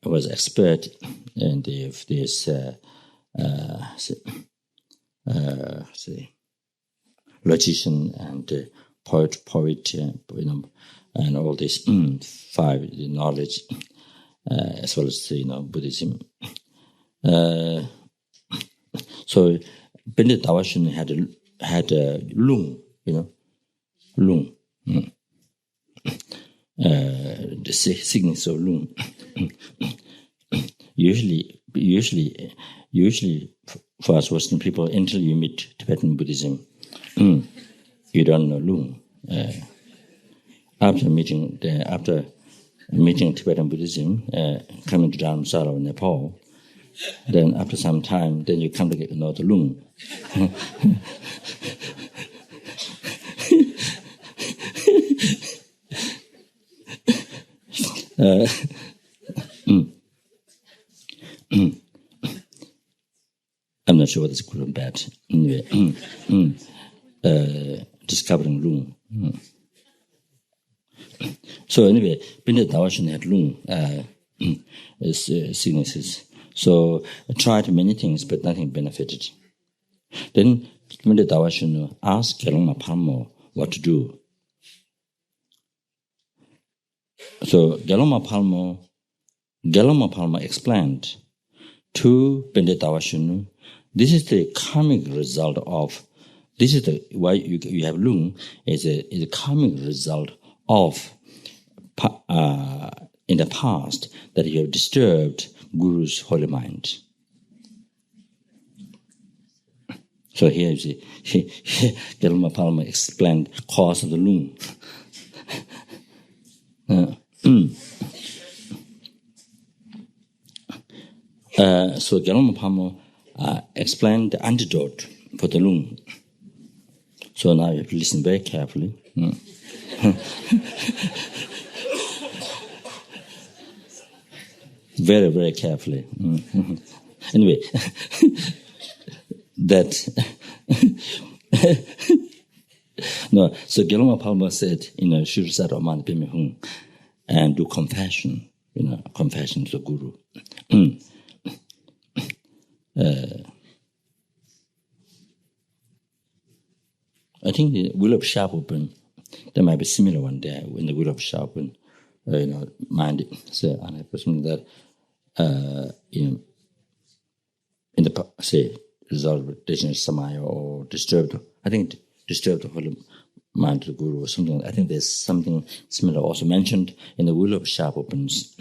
[SPEAKER 1] Was expert in this logician and poet, and all this five knowledge, as well as Buddhism. So Pendita Dawashin had a lung, lung. The sickness of lung. Usually, for us Western people, until you meet Tibetan Buddhism, you don't know lung. After meeting Tibetan Buddhism, coming to Dharamsala in Nepal, then after some time, then you come to get to know the lung. I'm not sure what is good and bad. Anyway, discovering lung. So anyway, Pendita Dawashin had lung sicknesses. So I tried many things, but nothing benefited. Then Pendita Dawashin asked Gelongma Palmo what to do. So Gelongma Palmo explained to Pendita Dawashin, this is the karmic result of, why you have lung is a karmic result of in the past that you have disturbed Guru's holy mind. So here you see, Gelongma Palmo explained cause of the lung. So Gelongma Palmo explained the antidote for the lung. So now you have to listen very carefully. Very, very carefully. Anyway, that no. So Gelongma Palmo said, Shirsat Oman Pimihung, and do confession. Confession to the Guru. I think the Will of Sharpen, there might be similar one there in the Will of Sharpen. Mind say something that in the say resolved decision samaya or disturbed. I think disturbed the whole mind of the Guru or something. I think there's something similar also mentioned in the Will of Sharpen's.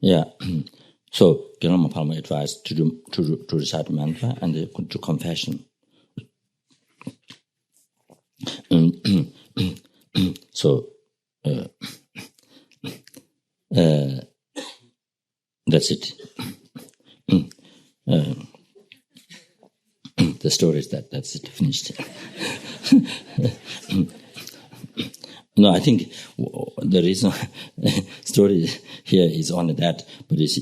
[SPEAKER 1] Yeah. So Gelongma Palmo advised to recite mantra and to confession. So that's it. The story is that's it, finished. No, I think the reason story here is only that, but it's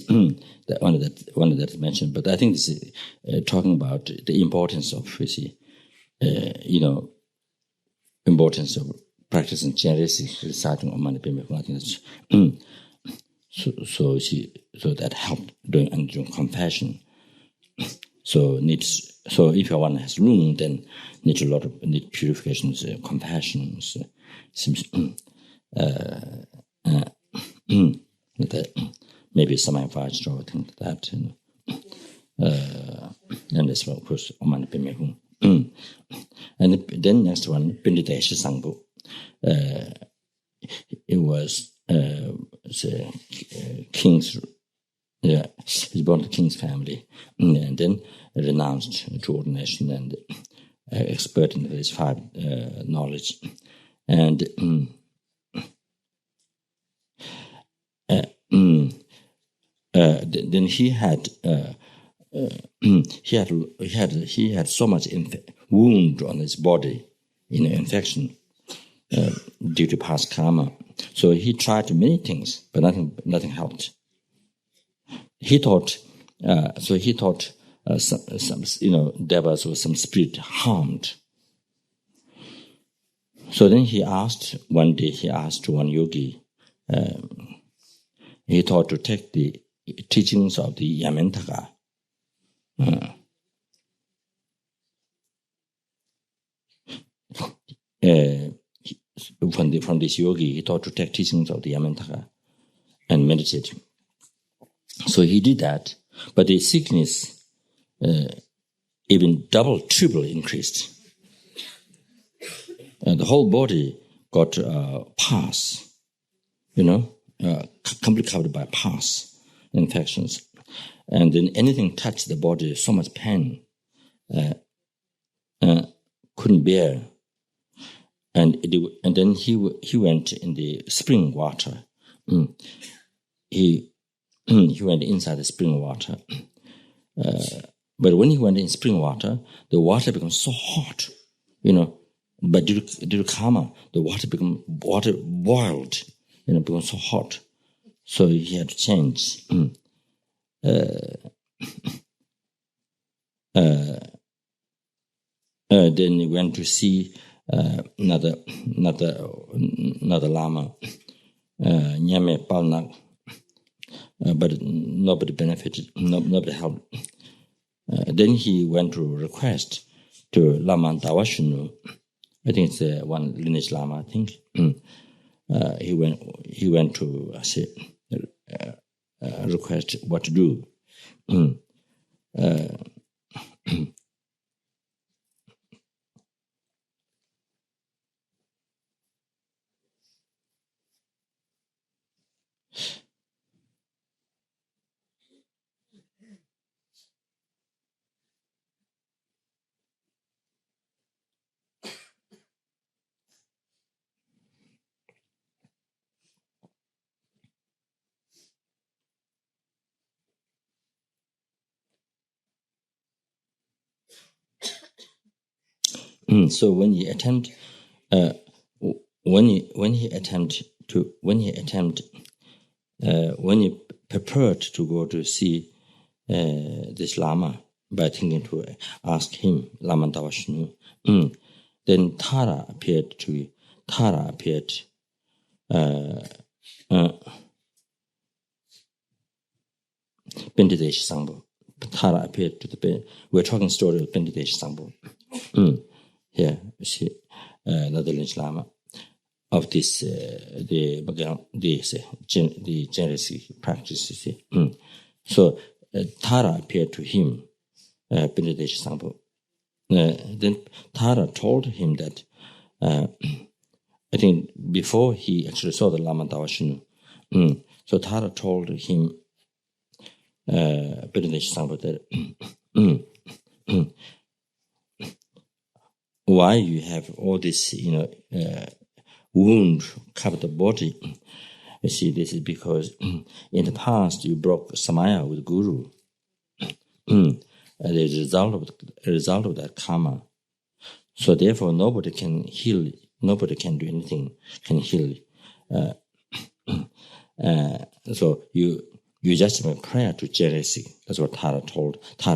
[SPEAKER 1] only that is mentioned. But I think this is talking about the importance of, importance of practicing Chenrezig, reciting Om Mani Padme Hum. I think that's so that helped doing compassion. So if one has room, then needs need purifications, compassion. Seems maybe some advice or things like that. And that's of course Om Mani Padme Hum. And then next one, Pindideshi Sangpo. It was the king's. Yeah, he's born to king's family, and then renounced to ordination and expert in his five knowledge, and then he had so much wound on his body, infection due to past karma. So he tried many things, but nothing helped. He thought some devas or some spirit harmed. So then one day he asked one yogi, he thought to take the teachings of the Yamantaka. From this yogi, he thought to take teachings of the Yamantaka and meditate. So he did that, but the sickness even double, triple increased. And the whole body got pus, completely covered by pus infections. And then anything touched the body, so much pain, couldn't bear. And then he went in the spring water. He went inside the spring water. But when he went in spring water, the water becomes so hot, But due to karma, the water boiled, becomes so hot. So he had to change. Then he went to see another lama, Nyame Palnak. But nobody benefited, nobody helped. Then he went to request to Lama Dawashinu. I think it's one lineage Lama. I think he went to request what to do. So when he prepared to go to see this Lama by thinking to ask him, Lama Dawashnu, then Tara appeared. Bendidesh Sangbo. Tara appeared to the. We're talking story of Bendidesh Sangbo. Here you see another Lynch Lama of this the Chenrezig practice. So Tara appeared to him, Bendidesh Sangbo. Then Tara told him that I think before he actually saw the Lama Dawashinu, so Tara told him, Bendidesh Sangbo, that why you have all this, wound covered the body. You see, this is because in the past you broke samaya with Guru. As a result of that karma. So therefore, nobody can heal. Nobody can do anything. Can heal. So you just make prayer to Chenrezig. That's what Tara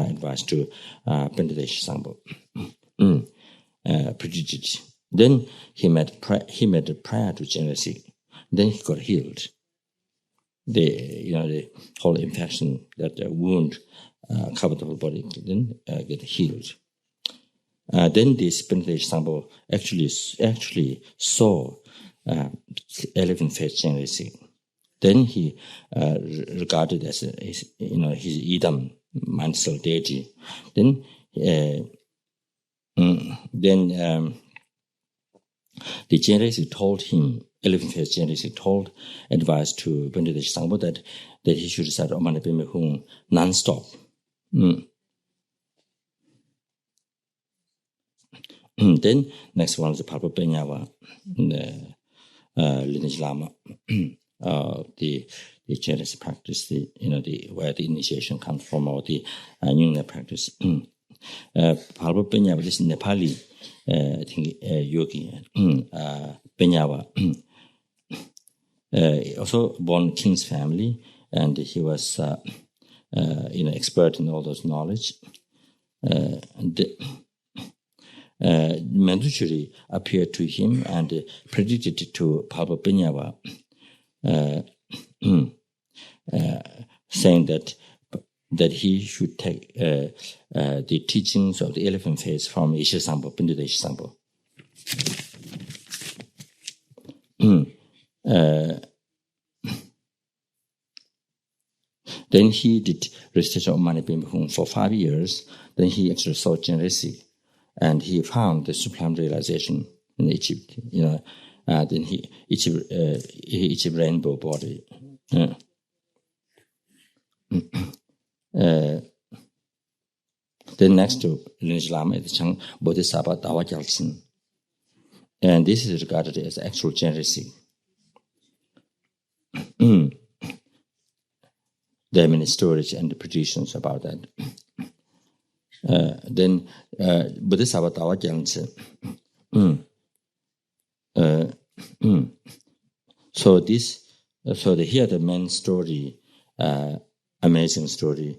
[SPEAKER 1] advised to Bendidesh Sangbo. Prodigy. Then he made a prayer to Chenrezig. Then he got healed. The whole infection, that wound covered the whole body, then get healed. Then this Bendidesh Sangbo actually saw 11th-faced Chenrezig. Then he regarded as his idam, mind-self deity. Then the Chenrezig told him, 11th-faced Chenrezig advised to Bendidesh Sangbo that he should recite Om Mani Padme Hum non-stop. Then next one is the Palpo Penyawa, lineage Lama, the Chenrezig practice, where the initiation comes from, or the Nyingma practice. Palpo Penyawa, this is Nepali, I think, yogi, Penyawa, also born king's family, and he was, expert in all those knowledge. Manjushri appeared to him and predicted to Palpo Penyawa, saying that he should take the teachings of the 11th phase from Ishe Sangbo, Bendidesh Sangbo. Then he did recitation of Mani Padme Hum for 5 years. Then he actually saw Chenrezig, and he found the sublime realization in Egypt. Then he achieved rainbow body. Then next to lineage Lama is Chang Bodhisattva Dawa Gyaltsen, and this is regarded as actual Chenrezig. There are many stories and traditions about that. Then Bodhisattva Dawa Gyaltsen. So here the main story, amazing story,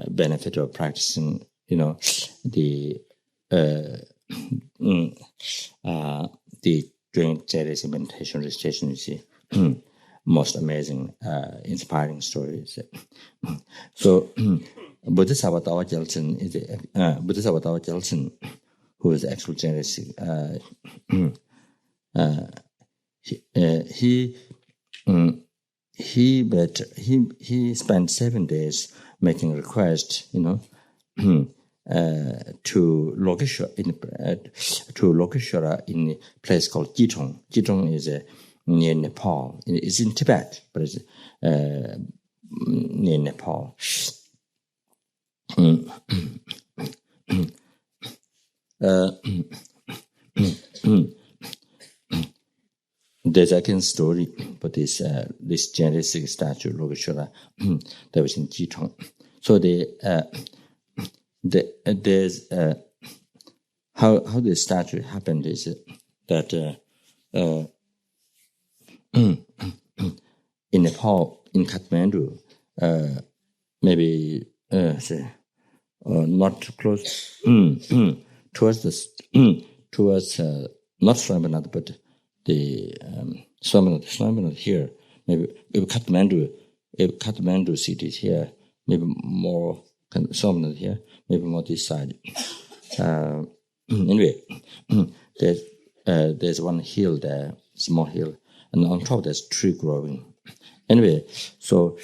[SPEAKER 1] benefit of practicing, the during Chenrezig meditation recitation, you see, most amazing, inspiring stories. So Bodhisattva Dawa Gyaltsen is Bodhisattva Dawa Gyaltsen, who is the actual Chenrezig. He spent 7 days making a request, to Lokeshwara in a place called Jitong. Jitong is near Nepal. It's in Tibet, but it's near Nepal. There's again story, but this Chenrezig statue, Lokeshwara, that was in Jitong. So there's how this statue happened is that in Nepal, in Kathmandu, maybe not too close towards not Swaminath, but the Swaminath here. Maybe Kathmandu city is here. Maybe more Swaminath here. Maybe more this side. Anyway, there's one hill there, small hill, and on top there's tree growing. Anyway, so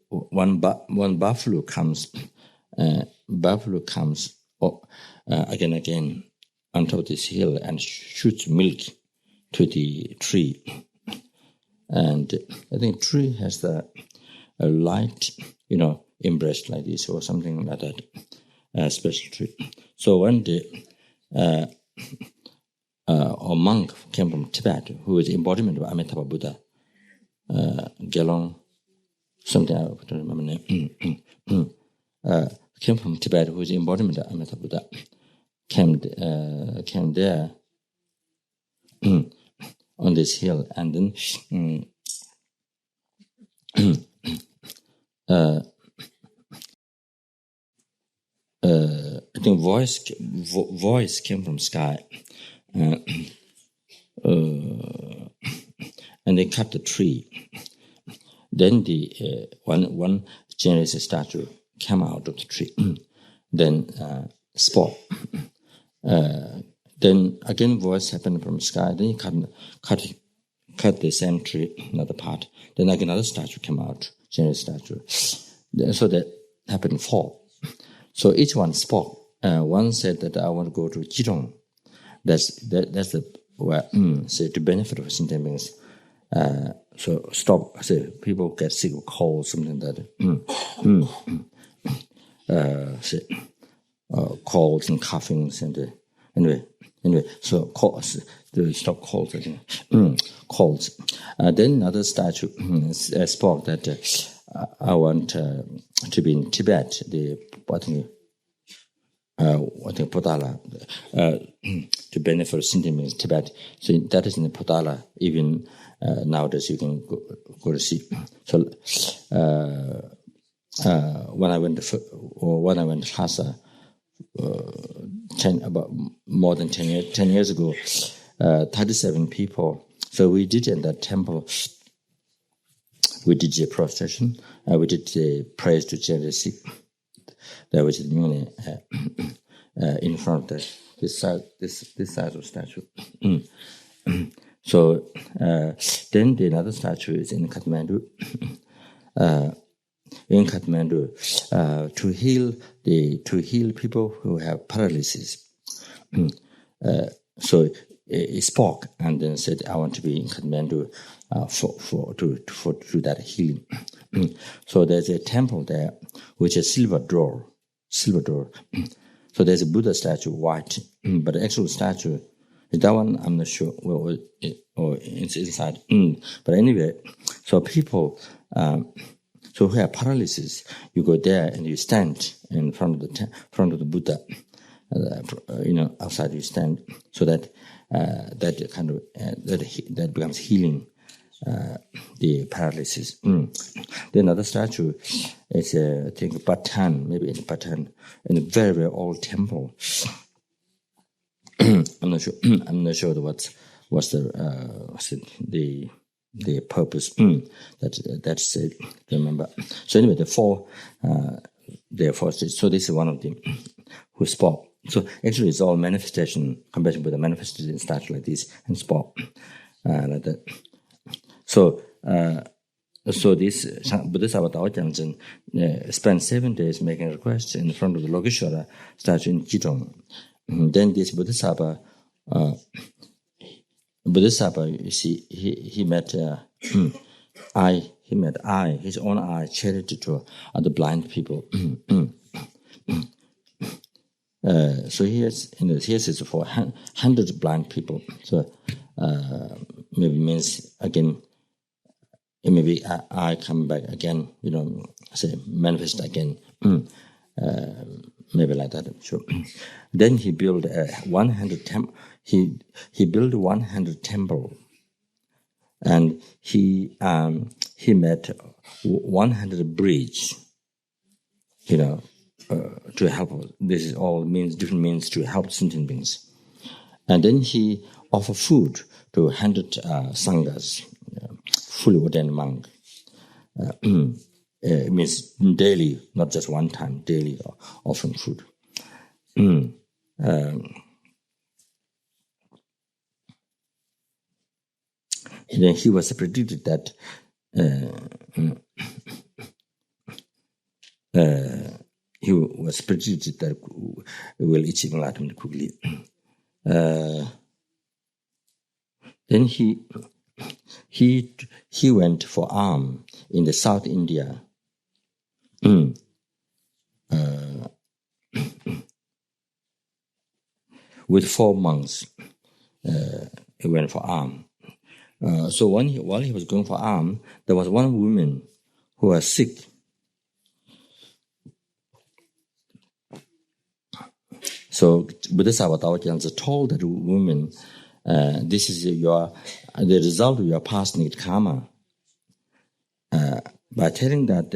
[SPEAKER 1] one buffalo comes again on top of this hill and shoots milk to the tree, and I think tree has a light, embraced like this or something like that, special tree. So one day, a monk came from Tibet who is embodiment of Amitabha Buddha, Gelong, something I don't remember name. Came from Tibet who is embodiment of Amitabha Buddha, came there on this hill, and then I think voice came from sky, and they cut the tree. Then the one Chenrezig statue came out of the tree, then spoke. Then again voice happened from sky. Then he cut the same tree, another part. Then again another statue came out, Chenrezig statue. So that happened 4. So each one spoke. One said that I want to go to Jidong. That's the where say to benefit of sentient beings. So stop. Say people get sick of cold, something like that. Say colds and coughings and anyway. So colds to stop colds. Colds. Then another statue spoke that I want to be in Tibet. I think Potala to benefit sentient beings in Tibet. So that is in the Potala. Even nowadays you can go to see. So when I went to Lhasa, about more than 10 years ago, 37 people. So we did in that temple. We did the procession. We did the praise to Chenrezig. There was in front of this size of statue. So then the another statue is in Kathmandu. In Kathmandu, to heal people who have paralysis. So he spoke and then said, "I want to be in Kathmandu to do that healing." So there's a temple there which is silver door. So there's a Buddha statue, white, but the actual statue, that one I'm not sure. Or it's inside. But anyway, so people, so who have paralysis, you go there and you stand in front of the Buddha. Outside you stand, so that that kind of that becomes healing the paralysis. Then another statue is I think Batan, maybe in Batan, in a very very old temple. I'm not sure what's the purpose. That's it. Remember. So anyway, the four. So this is one of them who spoke. So actually, it's all manifestation, compassion Buddha manifested in statue like this and spoke like that. So this Bodhisattva Dao Jiangzhen spent 7 days making requests in front of the Lokeshwara statue in Jidong. Then this Bodhisattva, you see, he met his own eye, charity to other blind people. So here's is for 100 blind people. So maybe means again, maybe I come back again, say manifest again. maybe like that. Sure. Then he built 100 temple. He built 100 temple, and he made 100 bridge. To help. This is all different means to help sentient beings. And then he offered food to 100 sanghas, fully ordained monk. It means daily, not just one time, daily offering food. And then he was predicted that he will achieve enlightenment quickly. Then he went for alms in the South India. With 4 monks, he went for alms. So while he was going for alms, there was one woman who was sick. So Buddha Savadawakyans told that woman, this is the result of your past negative karma. By telling that,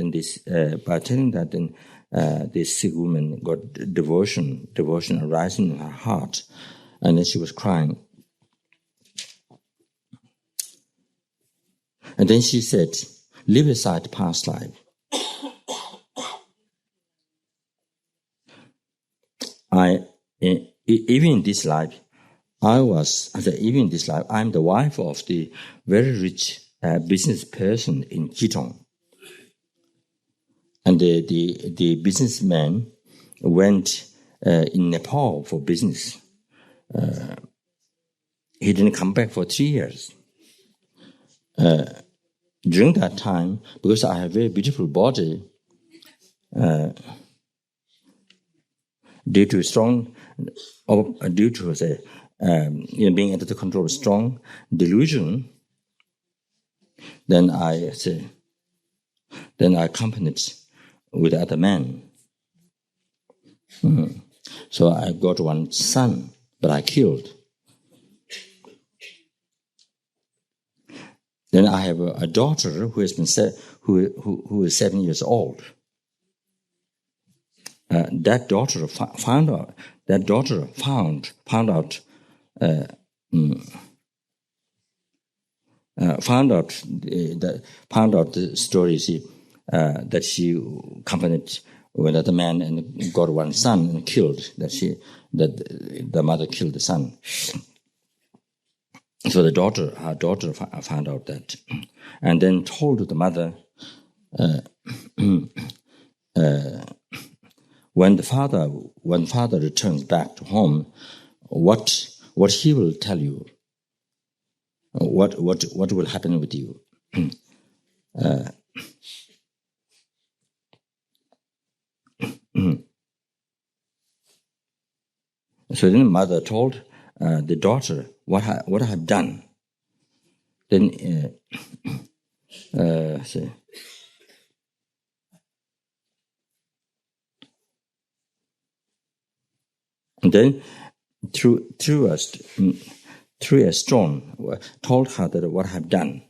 [SPEAKER 1] this sick woman got devotion arising in her heart, and then she was crying. And then she said, "Leave aside past life. Even in this life, I'm the wife of the very rich business person in Kitong. And the businessman went in Nepal for business. He didn't come back for 3 years. During that time, because I have a very beautiful body, due to being under the control of strong delusion, then I accompanied with other men. So I got one son, but I killed. Then I have a daughter who has been who is 7 years old. That daughter found out the story. That she accompanied with another man and got one son and killed. That the mother killed the son. So her daughter found out that, and then told the mother, when father returns back to home, what he will tell you, what will happen with you. So then the mother told the daughter what I have done. Then and then threw a stone, told her that what I have done.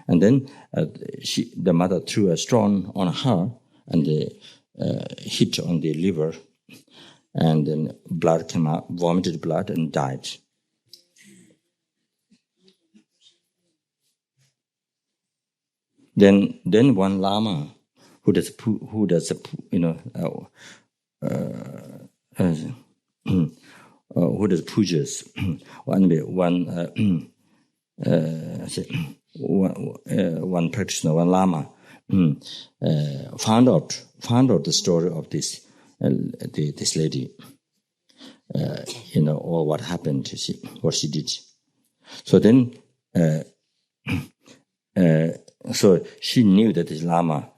[SPEAKER 1] And then the mother threw a stone on her and hit on the liver, and then blood came out, vomited blood, and died. Then one lama who does pujas, one practitioner, one lama, found out the story of this lady, or what happened, what she did. So then, so she knew that this lama,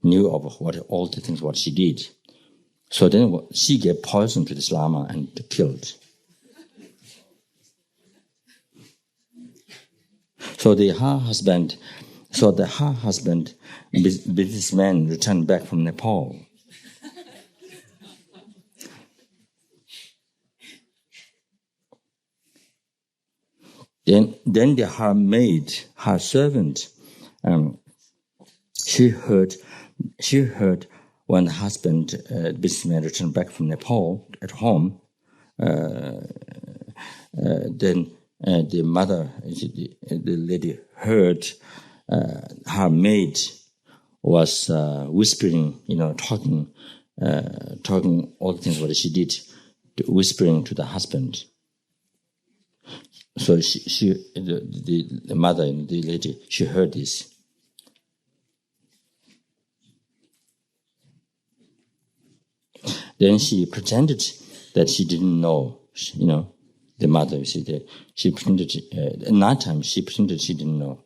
[SPEAKER 1] knew of all the things what she did. So then she gave poison to this lama and killed. So her husband, businessman returned back from Nepal. Then her maid, her servant, she heard when the husband, businessman, returned back from Nepal at home. Then the mother, the lady, heard her maid was whispering, talking all the things what she did, whispering to the husband. So the mother, the lady, she heard this. Then she pretended that she didn't know, the mother. She pretended, at night time, she pretended she didn't know.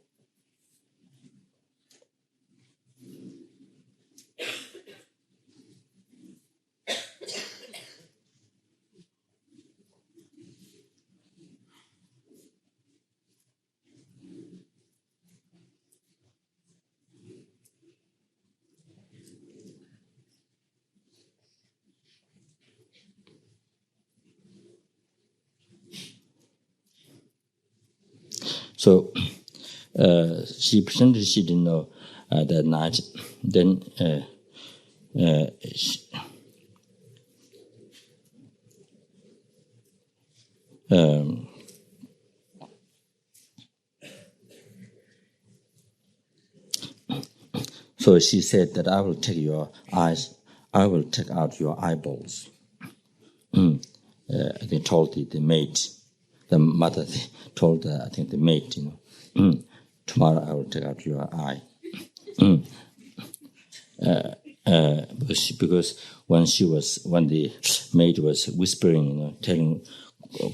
[SPEAKER 1] So she pretended she didn't know that night. Then so she said that I will take your eyes, I will take out your eyeballs. They told the maid, the mother told the maid, tomorrow I will take out your eye. Because when the maid was whispering, telling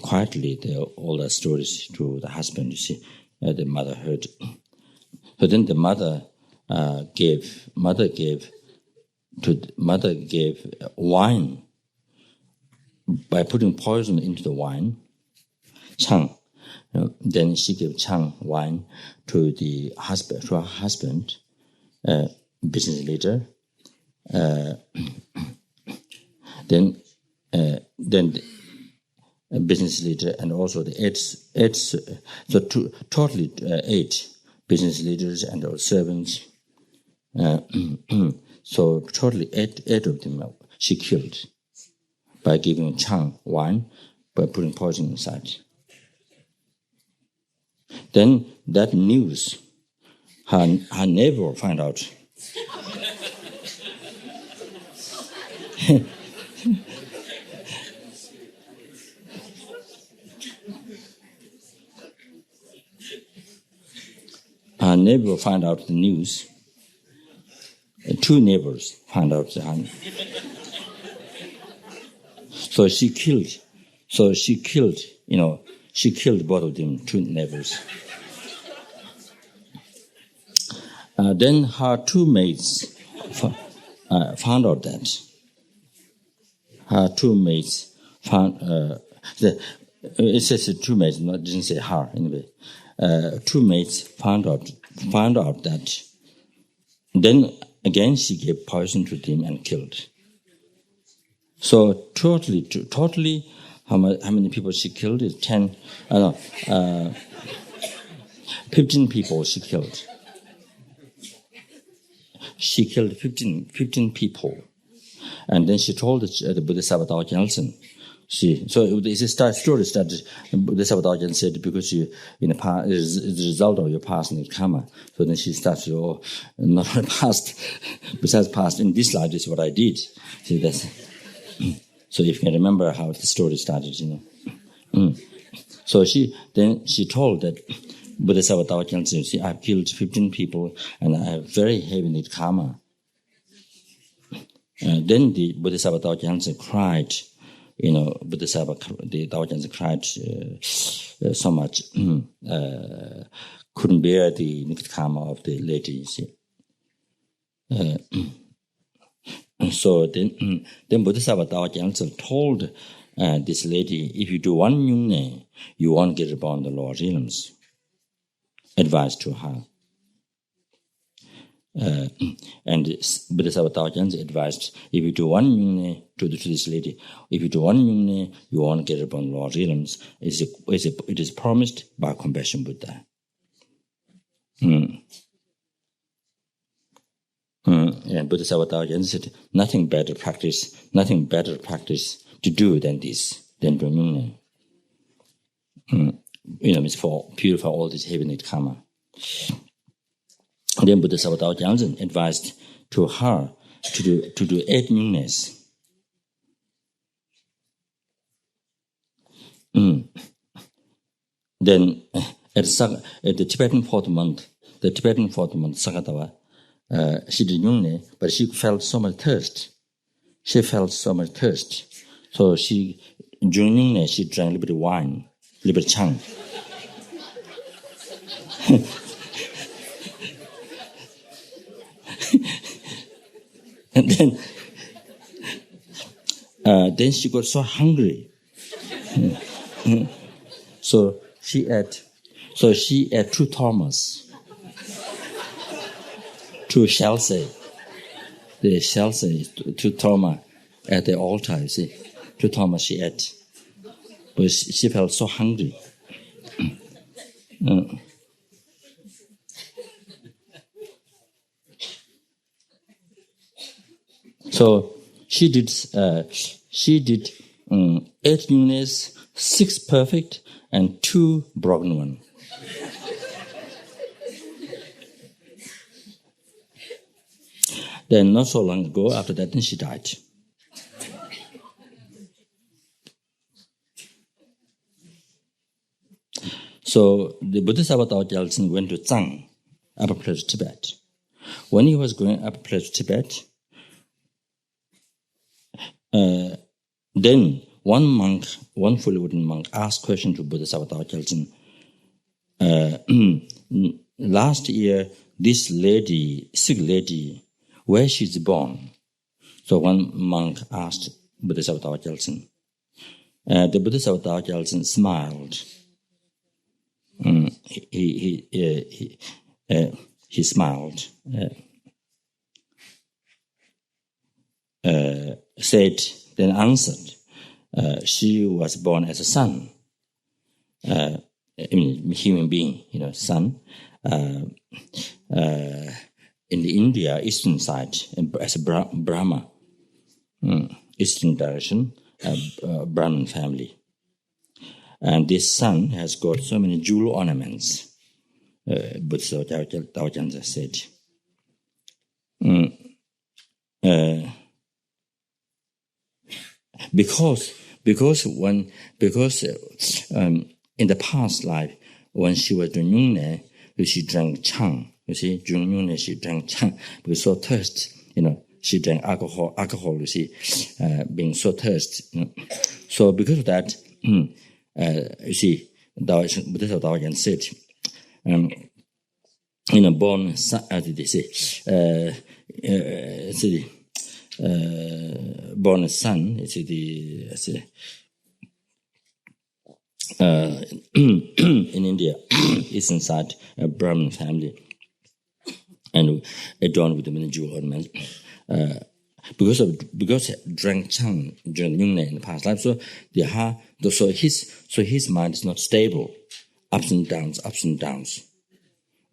[SPEAKER 1] quietly all the stories to the husband, the mother heard. So then the mother gave wine by putting poison into the wine, chang. Then she gave chang wine to her husband, business leader. Then the business leader and also the eight, so totally 8 business leaders and all servants. So totally eight of them she killed by giving chang wine, by putting poison inside. Then that news, her neighbor found out. Her neighbor found out the news. 2 neighbors found out the honey. So she killed, she killed both of them, 2 neighbors. Then her 2 maids found out that. Her 2 maids found, it says 2 maids, it didn't say her anyway. 2 maids found out that. Then again she gave poison to them and killed. So totally, how many people she killed? 15 people she killed. She killed 15 people. And then she told the Bodhisattva Dao Gyaltsen. So the story started, Bodhisattva Dao Gyaltsen said, because you, in the past, is the result of your past and karma. So then she starts, not only past, besides past, in this life, this is what I did. See, that's... So if you can remember how the story started, So she told that Bodhisattva Dao Gyaltsen, see, I've killed 15 people and I have very heavy karma. Then the Bodhisattva Dao Gyaltsen cried, the Dao Gyaltsen cried so much, couldn't bear the karma of the lady, you see. So then Bodhisattva Dao Gyaltsen told this lady, if you do 1 yungne, you won't get reborn in the lower realms. Advice to her. And Buddha Tao advised, if you do one yungne to this lady, if you do one yungne, you won't get upon lower realms. It is promised by compassion Buddha. And Buddha Tao said, nothing better practice to do than this, than doing yungne. It's for purify all this heavenly karma. And then Buddha Tao advised to her to do 8 yungnes. Then at the Tibetan fourth month, Sakatawa, she did yungne, but she felt so much thirst. So during yungne, she drank a little bit of wine, a little bit of chang. And then she got so hungry. So she ate 2 Thomas, 2 Chelsea. The Chelsea, 2 Thomas at the altar, you see. 2 Thomas she ate. But she felt so hungry. So she did 8 yungnes, 6 perfect and 2 broken one. Then not so long ago, after that, then she died. So the Bodhisattva Tao Gyaltsen went to Zhang, upper place of Tibet. When he was going upper place of Tibet, then one fully wooden monk, asked question to Bodhisattva Tao Gyaltsen. Last year, this lady, sick lady, where she's born? So one monk asked Bodhisattva Tao Gyaltsen. The Bodhisattva Tao Gyaltsen smiled. He smiled. Then answered, she was born as a son, human being, son, in the India eastern side, as a Brahma, eastern direction, Brahmin family. And this son has got so many jewel ornaments, Buddha Tao Gyaltsen said. Because in the past life, when she was doing yungne, she drank chang. You see, during yungne she drank chang because so thirst. She drank alcohol. You see, being so thirst. So because of that, you see, Buddha Tao Gyaltsen said, born son, they say, born a son, in India, eastern side, a Brahmin family, and adorned with the many jewel ornaments. Because drank chang during yungne in the past life, so his mind is not stable, ups and downs.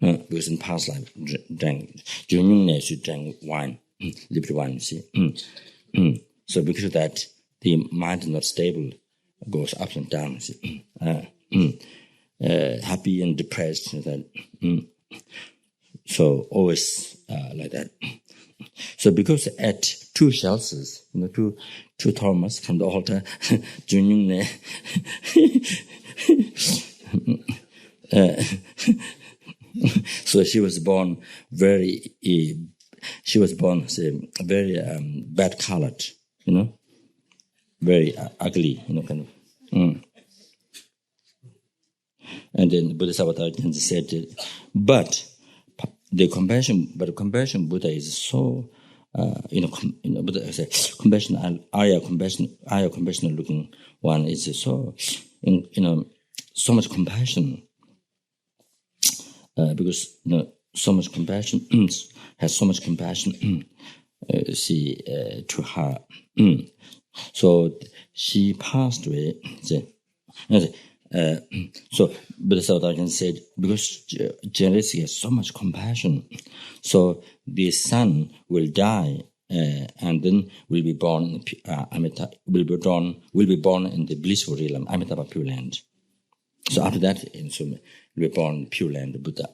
[SPEAKER 1] Because in past life, drank during yungne, she drank wine, liquid wine. You see, so because of that, the mind is not stable, goes up and down. See? Happy and depressed. So always like that. So because at 2 shells, 2 Thomas from the altar, during so she was born very bad colored, very ugly, kind of. And then Bodhisattva Tao Gyaltsen said, but the compassion Buddha is so, Buddha said, compassion, Arya compassion looking one is so, so much compassion, because, so much compassion, has so much compassion to her. So she passed away. So Buddha Savatarajan said, because Chenrezig has so much compassion, so the son will die and then will be born will be born in the blissful realm, Amitabha Pure Land. So after that, so will be born Pure Land Buddha.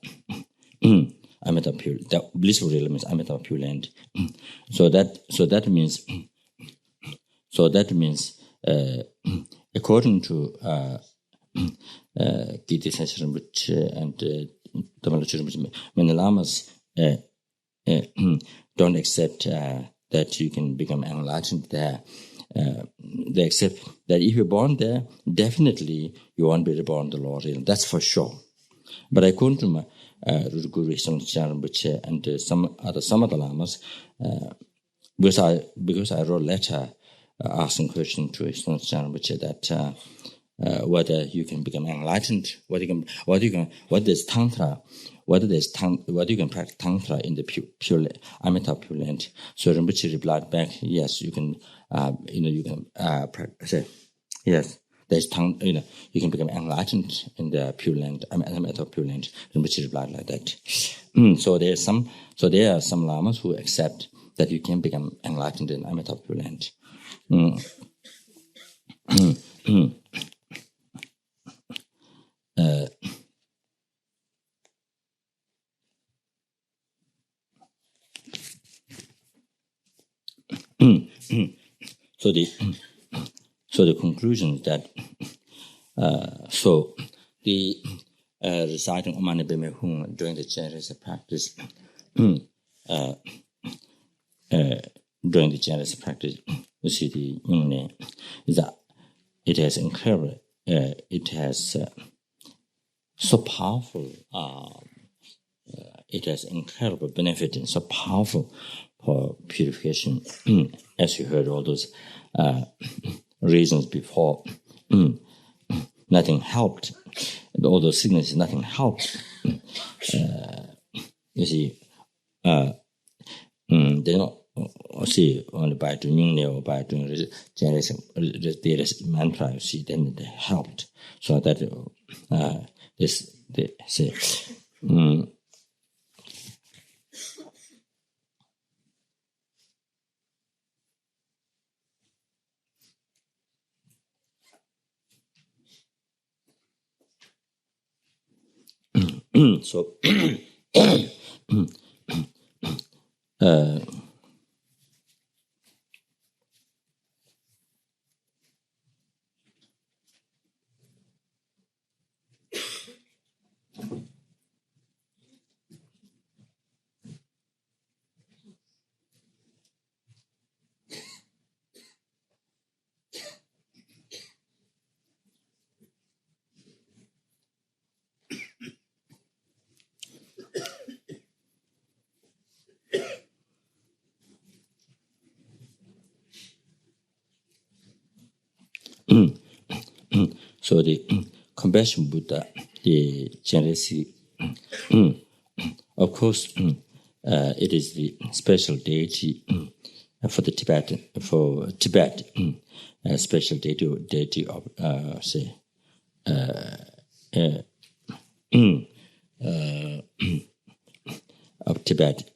[SPEAKER 1] Amitabha Pure, the blissful realm is Amitabha Pure Land. So that means according to Gita Rinpoche and Manjushri Rinpoche, when the lamas don't accept that you can become enlightened there, they accept that if you're born there, definitely you won't be reborn the Lord. That's for sure. But according to my Guru Rinpoche and some of the lamas, because I wrote a letter asking question to Rinpoche that whether you can become enlightened, whether there's tantra, whether you can practice tantra in the pure Amitabha Pure Land. So Rinpoche replied back, yes, you can. You can practice. Yes, there's you can become enlightened in the Pure Land, Amitabha Pure Land. Rinpoche replied like that. So there are some lamas who accept that you can become enlightened in Amitabha Pure Land. So the conclusion is that the reciting Om Mani Padme Hum during the Chenrezig practice you see the Yungne is that it has incredible, it has so powerful, it has incredible benefit and so powerful for purification. As you heard all those reasons before, nothing helped. All those sicknesses, nothing helped. You see, they're not see only by doing Yungne or by doing the mantra. You see, then they helped. So that they say. So so the compassion Buddha, the Chenrezig, of course, it is the special deity for Tibet, special deity of of Tibet,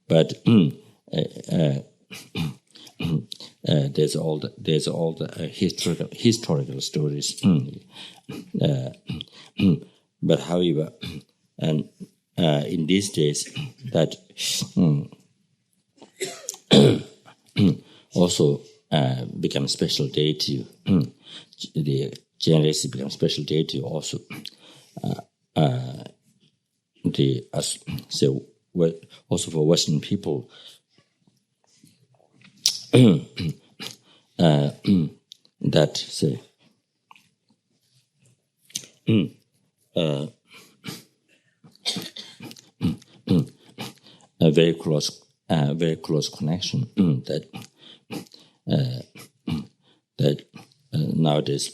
[SPEAKER 1] but there's all the historical stories. But however, and in these days, that also become special deity. The Chenrezig become special deity also. Also for Western people. That say a very close connection that nowadays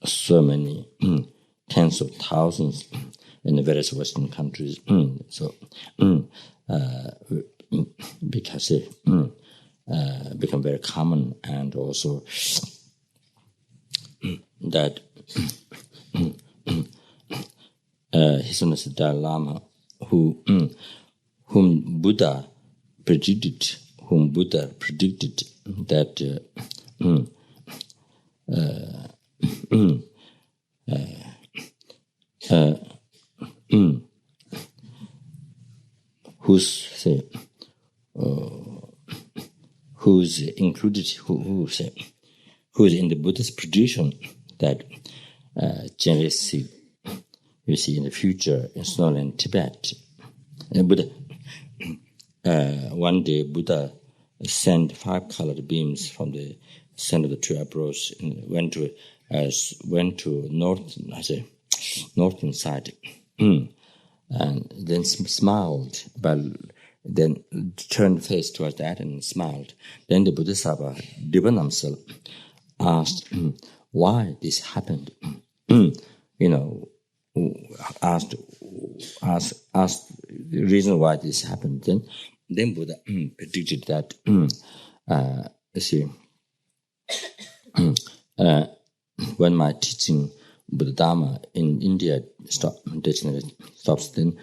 [SPEAKER 1] so many tens of thousands in the various Western countries. Because it become very common, and also that His Holiness the Dalai Lama, whom Buddha predicted that who's included, who's in the Buddhist tradition, that Chenrezig, you see, in the future in Snow and Tibet, Buddha, one day Buddha sent 5 colored beams from the center of the tree approach and went to northern side, and then smiled, but then turned face towards that and smiled. Then the Bodhisattva, Divanamsal, asked why this happened. Asked the reason why this happened. Then Buddha predicted that when my teaching Buddha Dharma in India stops, then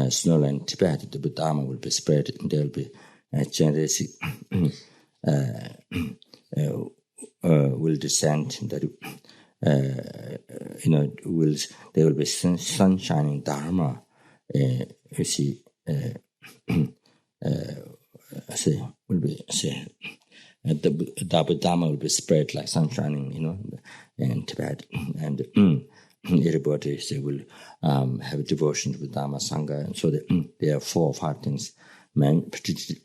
[SPEAKER 1] Snow and Tibet, the Buddha Dharma will be spread, and there will be Chenrezig will descend. That there will be sun shining Dharma. The Buddha Dharma will be spread like sun shining, in Tibet, and everybody will have devotion to the Dharma Sangha, and so there are 4 or 5 things predicted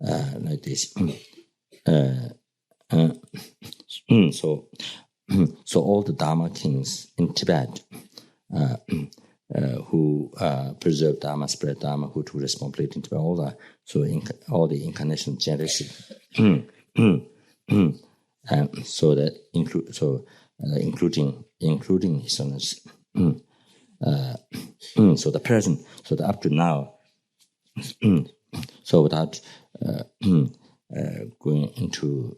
[SPEAKER 1] like this. So all the Dharma kings in Tibet who preserve Dharma, spread Dharma, who to respond in Tibet, all the incarnation Chenrezig, so that including His Holiness, so the present, so that up to now, so without going into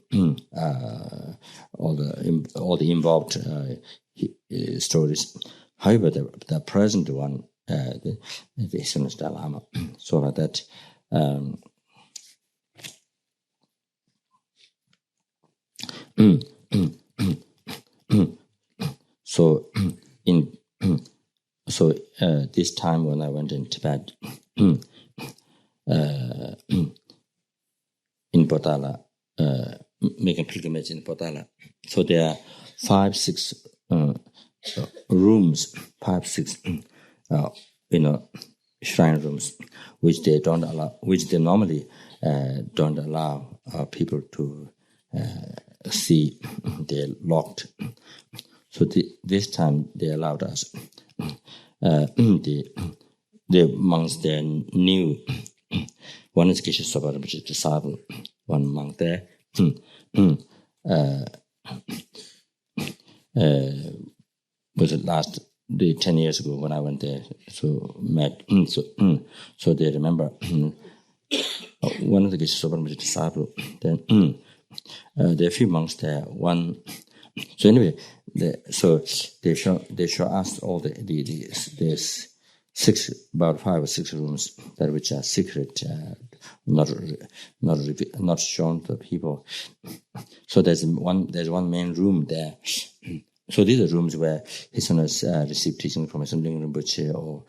[SPEAKER 1] all the involved stories. However, the present one, the His Holiness Dalai Lama, so like that. So this time when I went in Tibet, in Potala, making pilgrimage in Potala. So there are 5-6 rooms, 5-6 shrine rooms, which they normally don't allow people to see. They're locked. So this time they allowed us. The monks there knew. One is Geshe Sopa Rinpoche's disciple, one monk there. Was it last 10 years ago when I went there? So met. So they remember one of the Geshe Sopa Rinpoche's disciple. Then there are a few monks there. One. So anyway, so they show us all there's about 5 or 6 rooms that which are secret, not shown to people. So there's one main room there. So these are rooms where His Holiness received teaching from His Holiness Rinpoche, or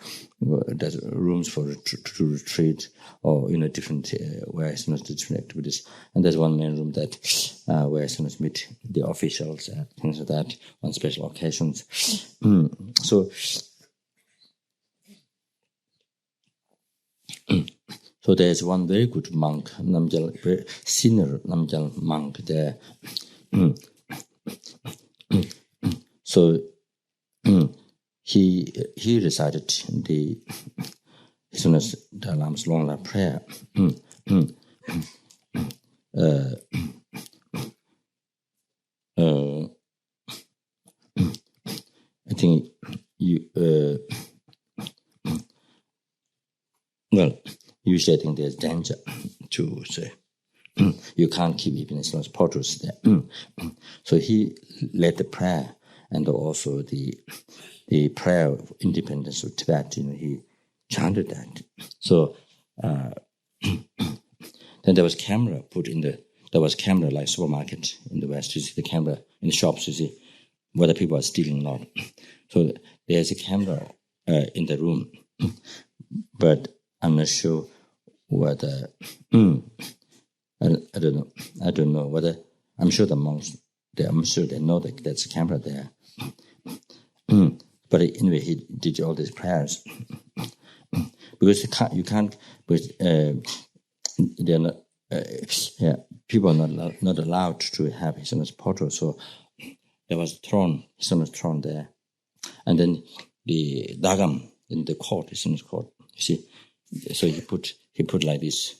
[SPEAKER 1] there's rooms for to retreat, or different where His Holiness did different activities. And there's one main room that where His Holiness meet the officials, things like that, on special occasions. So there's one very good monk, very senior Namgyal monk there. So he recited the His Holiness Dalai Lama's long life prayer I think you usually I think there's danger to say you can't keep even as long as portraits there. So he led the prayer and also the prayer of independence of Tibet. He chanted that. So then there was camera put in there was camera like supermarket in the West. You see the camera in the shops. You see whether people are stealing or not. So there's a camera in the room, but I'm not sure whether I don't know whether I'm sure the monks I'm sure they know that there's a camera there. But anyway, he did all these prayers because you can't because they're not people are not allowed to have his son's portrait. So there was his son's throne there, and then the dagam in the court, his son's court. You see, so he put like this,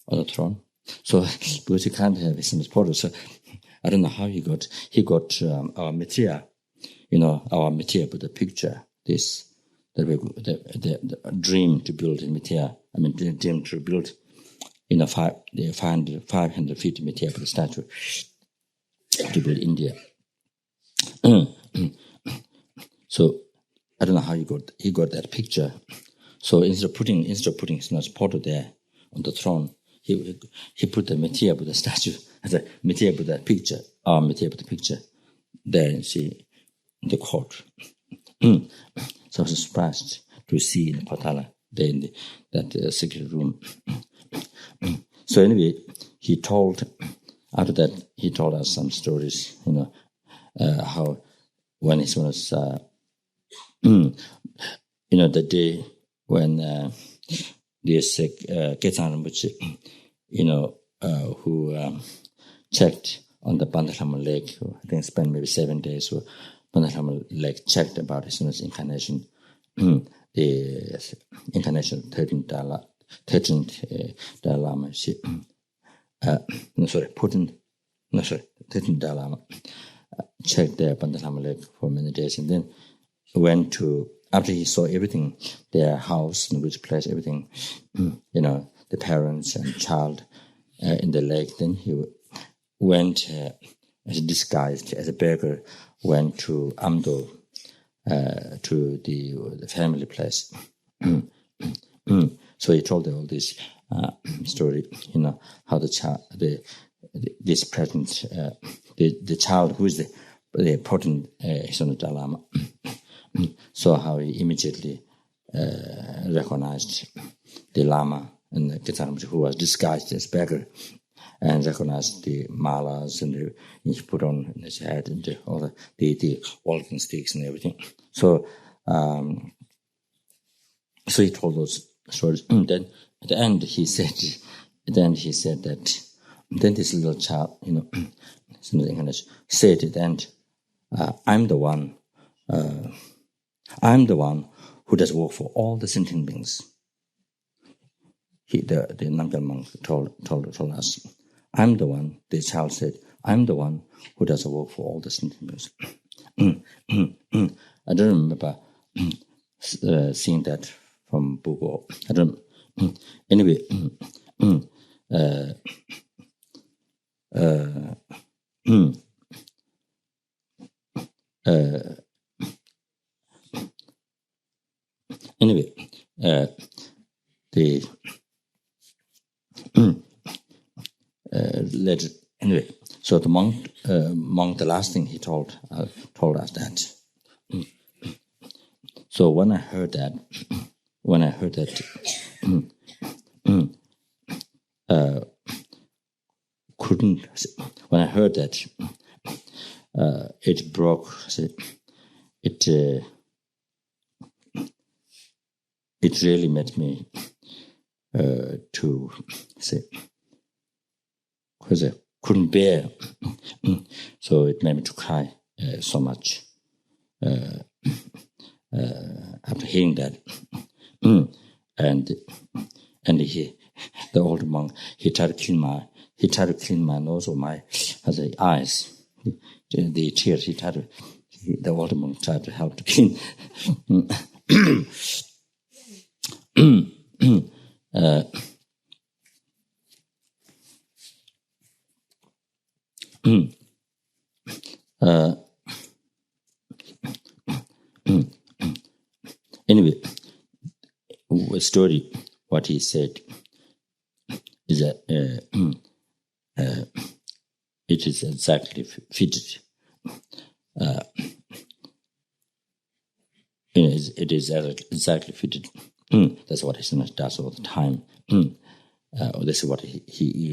[SPEAKER 1] on the throne. So because he can't have his son's portrait, so I don't know how he got our material, our material with the picture. The dream to build in material. The dream to build 550 material for the statue to build India. So I don't know how he got that picture. So instead of putting his portrait there on the throne, he put the material with the statue, the material with that picture, material with the picture there. You see in the court. So I was surprised to see in Patala there in that secret room. So anyway, after that he told us some stories, how when he was, the day when this Gelongma Rinpoche, who checked on the Bandhalama Lake, who I think spent maybe 7 days, so Bandhalama Lake checked about his incarnation, the incarnation of 13th Dalai Lama. 13th Dalai Lama checked the Bandhalama Lake for many days, and then went to, after he saw everything, their house, in which place, everything, the parents and child in the lake, then he went as disguised as a beggar, went to Amdo, to the family place. So he told all this story, how the child, this present, the child who is the important son of Dalai Lama. So how he immediately recognized the Lama and the Gelongma who was disguised as beggar, and recognized the malas and he put on in his head and all the walking sticks and everything. So so he told those stories. Then at the end he said that then this little child, said at the end, I'm the one who does work for all the sentient beings. The Namgyal monk told us, I'm the one, the child said, I'm the one who does the work for all the sentient beings. I don't remember seeing that from Bugo. I don't. Anyway, anyway, so the monk, the last thing he told us that. So when I heard that, it broke. It really made me to say, because I couldn't bear. So it made me to cry so much after hearing that. And he the old monk, he tried to clean my nose or my eyes. The tears, the old monk tried to help to clean. Anyway, a story, what he said is that it is exactly fitted. It is exactly fitted. That's what he does all the time. This is what he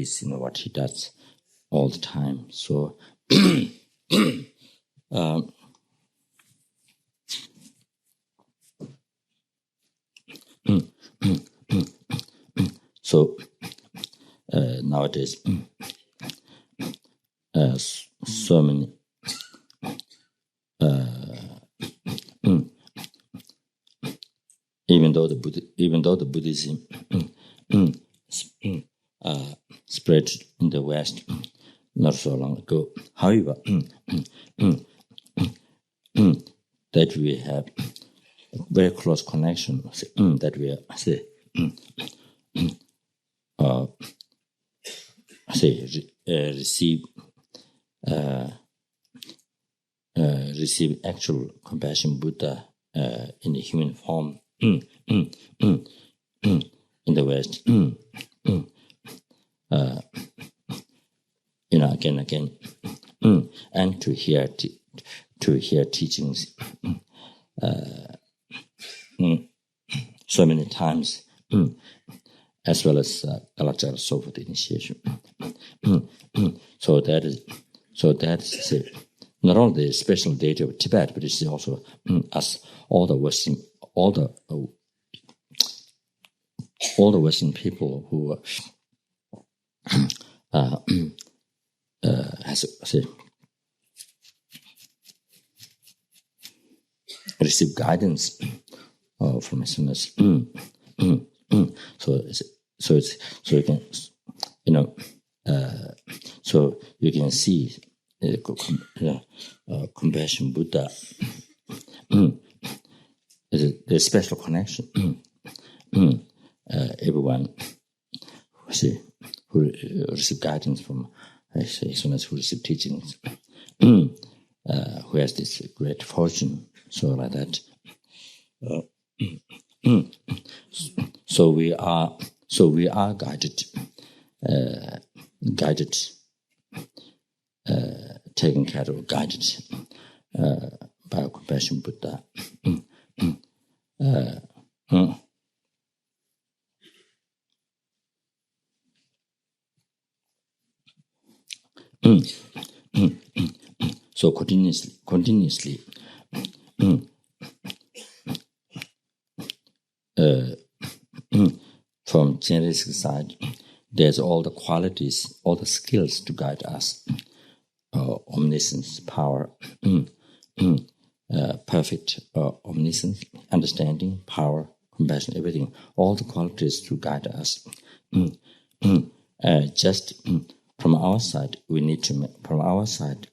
[SPEAKER 1] is, what he does all the time. So, nowadays, so many even though the Buddhism spread in the West not so long ago, however, that we have a very close connection, that we receive actual compassion Buddha in the human form in the West. Again, and to hear teachings so many times, as well as Galactica Sofa initiation. So that is not only the special deity of Tibet, but it's also us all the Western people who receive guidance from His So you can so you can see compassion Buddha. There's a special connection. Everyone who receive guidance from who receive teachings, who has this great fortune, so like that. So we are guided, taken care of, guided by compassion Buddha. So continuously, from Chenrezig side, there's all the qualities, all the skills to guide us. Omniscience, power, perfect omniscience, understanding, power, compassion, everything, all the qualities to guide us. Just from our side, we need to, from our side,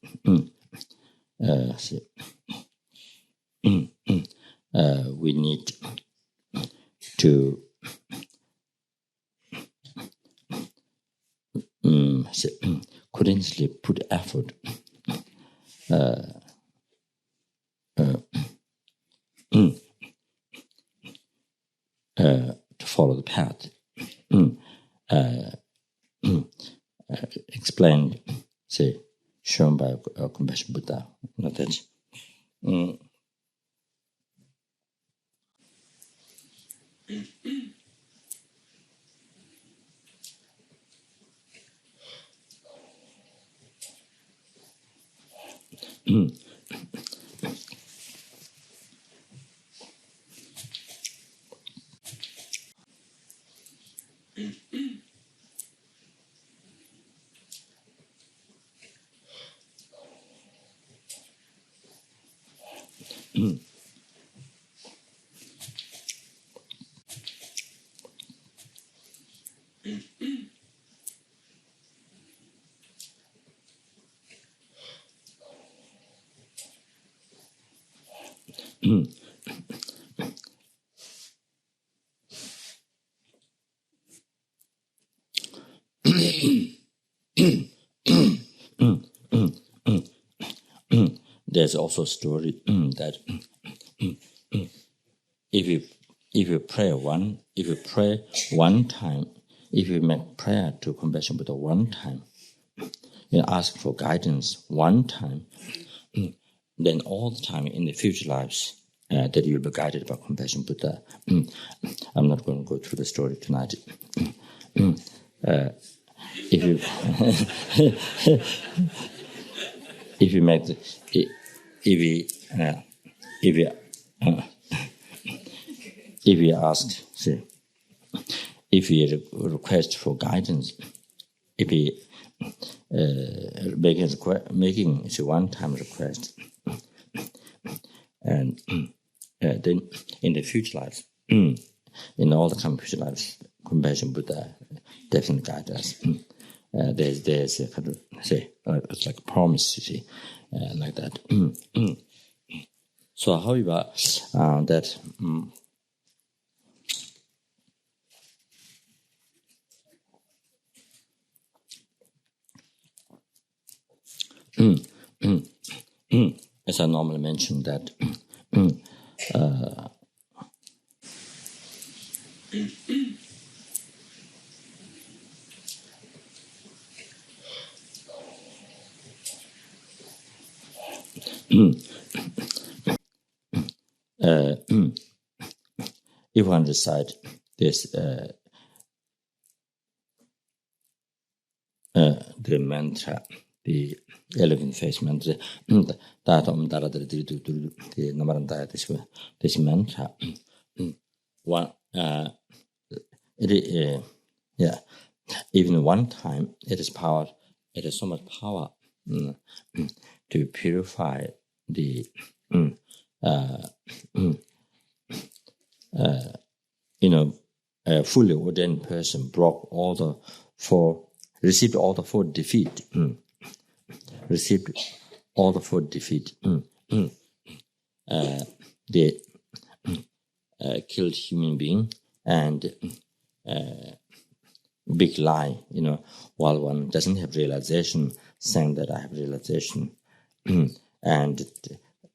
[SPEAKER 1] we need to continuously put effort to follow the path explained, shown by compassion Buddha. Not that. There's also a story that if you pray one time, if you make prayer to Compassion Buddha one time, you ask for guidance one time, then all the time in the future lives that you'll be guided by Compassion Buddha. I'm not going to go through the story tonight. If you ask, if you request for guidance, if you making a one-time request, and then in the future lives, in all the future lives, Compassion Buddha definitely guide us. There's a kind of it's like a promise, like that. So, however, that. As I normally mention that if one recite this the mantra, the elegant face mantra, this mantra, one even one time it is power. It has so much power to purify the a fully ordained person received all the four defeat. Received all the four defeat. They killed human being and big lie, while one doesn't have realization, saying that I have realization, and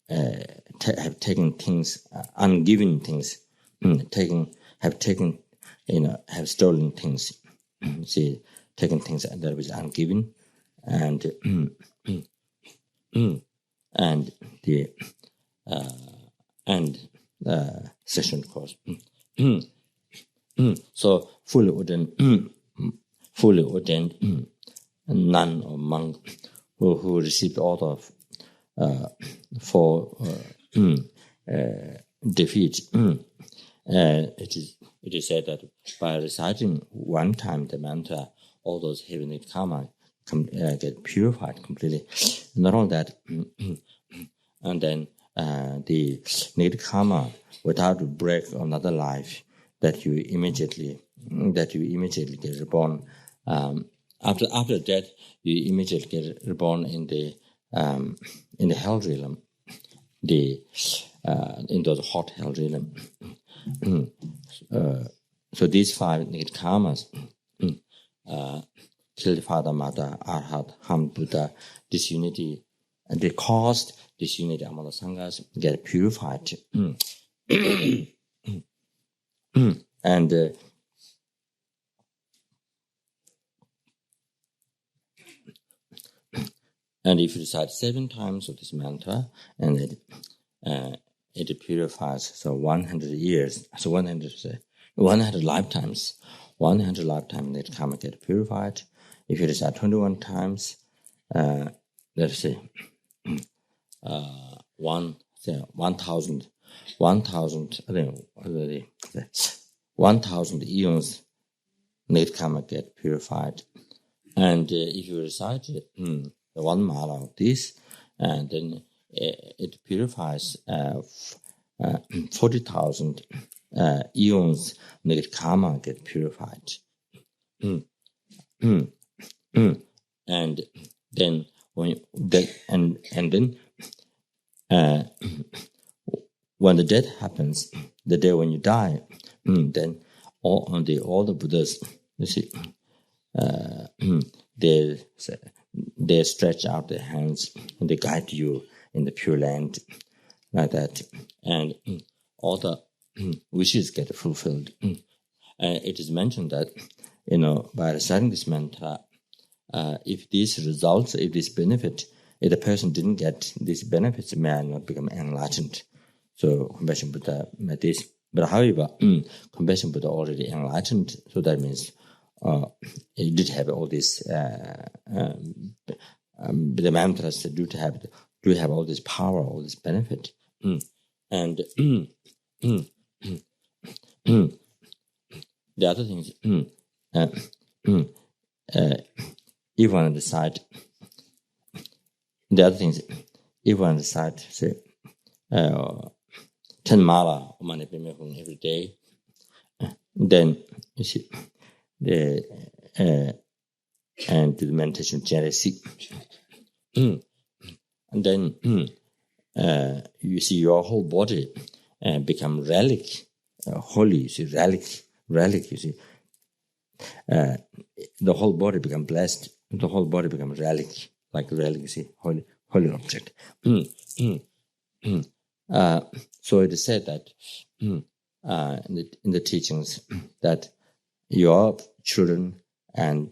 [SPEAKER 1] have taken things, ungiven things, have stolen things, taken things that was ungiven, and session course. So fully ordained nun or monk who received all the four defeat. It is said that by reciting one time the mantra, all those heavenly karma get purified completely. Not only that, and then the negative karma, without break another life, that you immediately get reborn. After death, you immediately get reborn in the hell realm, in those hot hell realm. So these five negative karmas, killed father, mother, arhat, harmed Buddha, disunity, and they caused disunity among the sanghas, get purified. And if you recite 7 times of this mantra, and it purifies, so 100 years, so 100 lifetimes, 100 lifetimes that karma get purified. If you recite 21 times, let's say 1,000 eons, net karma get purified. And if you recite the one mala of this, and then it purifies 40,000 eons, negative karma get purified. And then when the death happens, the day when you die, then all the Buddhas, you see, they stretch out their hands and they guide you in the Pure Land, like that, and all the wishes get fulfilled. And it is mentioned that, by reciting this mantra, if these results, if this benefit, if the person didn't get these benefits, may not become enlightened. So Compassion Buddha met this. But however, Compassion Buddha already enlightened, so that means he did have all this, the mantras do have all this power, all this benefit. And the other thing is, if one decide, say, 10 mala every day, then you see and do the meditation Chenrezig, and then you see your whole body become relic, holy. You see, relic. You see, the whole body become blessed. The whole body become relic, like relic. You see, holy object. So it is said that in the teachings that your children and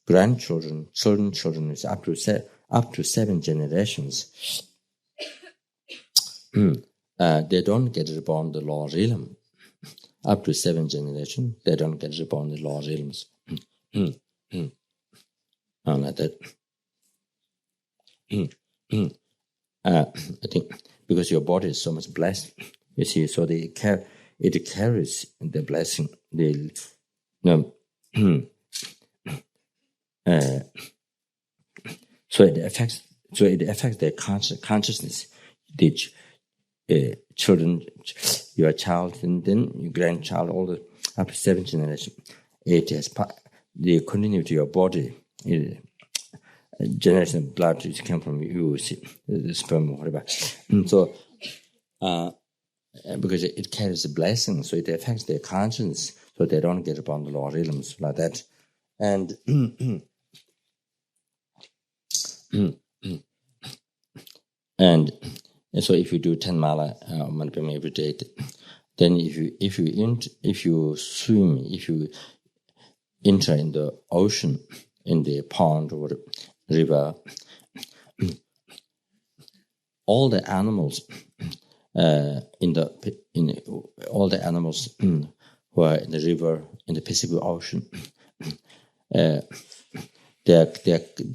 [SPEAKER 1] grandchildren, children is up to 7 generations. They don't get reborn the lower realm. Up to 7 generations, they don't get reborn the lower realms. Like that. I think because your body is so much blessed, you see, so it carries the blessing. So it affects their consciousness. The children, your child, and then your grandchild, all the up to 7 generations. It has they continue to your body. Generation of blood which came from you, see, the sperm or whatever. So, because it carries a blessing, so it affects their conscience, so they don't get upon the lower realms like that. And and so, if you do 10 mala every day, then if you swim, if you enter in the ocean, in the pond or river, all the animals all the animals who are in the river, in the Pacific Ocean, they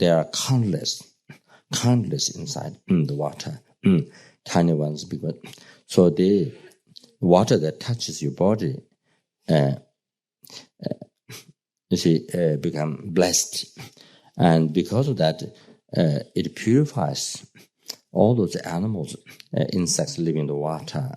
[SPEAKER 1] are countless inside the water, tiny ones, big ones. So the water that touches your body, become blessed. And because of that, it purifies all those animals, insects living in the water,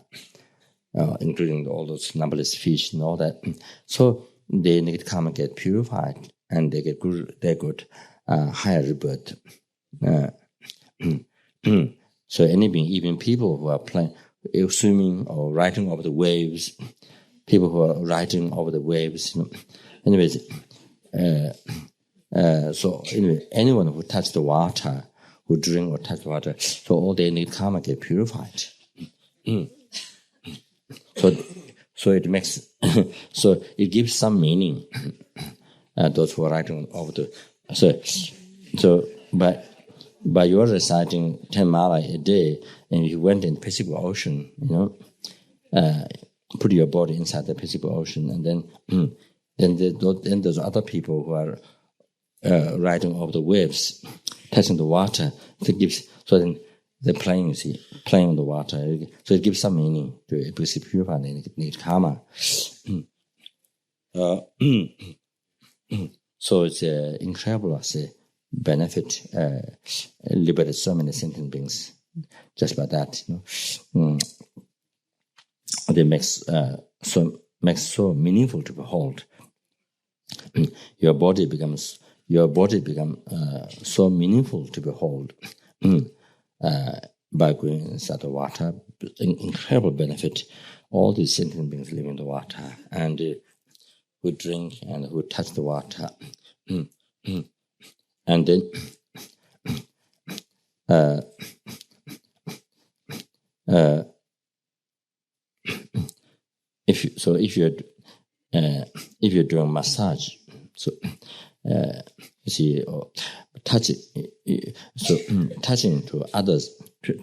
[SPEAKER 1] including all those numberless fish and all that. So they need to get purified, and they get good higher rebirth. So anything, even people who are swimming or riding over the waves, people who are riding over the waves, anyways. So anyway, anyone who touch the water, who drink or touch the water, so all they need karma get purified. So it makes so it gives some meaning. Those who are writing over the so by your reciting 10 mala a day, and you went in Pacific Ocean, put your body inside the Pacific Ocean, and then there's other people who are riding over the waves, touching the water. So then they're playing, playing on the water. So it gives some meaning to it, because it purifies and it needs karma. So it's incredible, benefit, liberate so many sentient beings just by that. It makes so meaningful to behold. Your body becomes so meaningful to behold. by going inside the water. Incredible benefit. All these sentient beings live in the water, and who drink and who touch the water. And then if you're doing massage, so you see, or touching to others,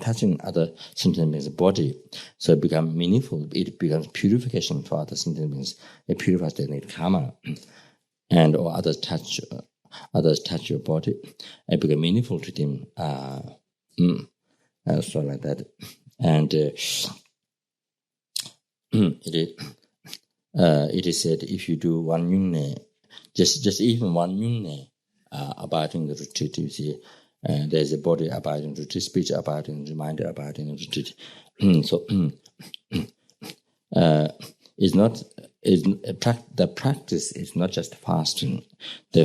[SPEAKER 1] touching other sentient beings' body, so it becomes meaningful. It becomes purification for other sentient beings. It purifies their need karma, and or others touch your body. It becomes meaningful to them. So like that, and it is said if you do one yunne, just even one yunne, abiding the retreat, you see, there's a body abiding retreat, speech abiding, mind abiding retreat. So the practice is not just fasting. The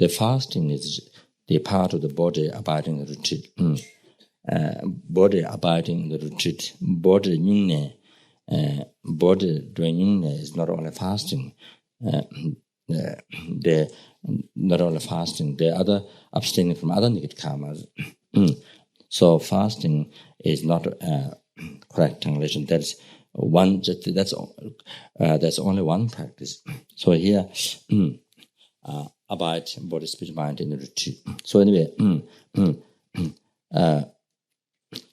[SPEAKER 1] fasting is the part of the body abiding the retreat. Body abiding the retreat. Body yunne. Body doing yunne is not only fasting. Not only fasting, the other abstaining from other negative karmas. So fasting is not correct translation. That's only one practice. So here, abide body, speech, mind in the retreat. So anyway,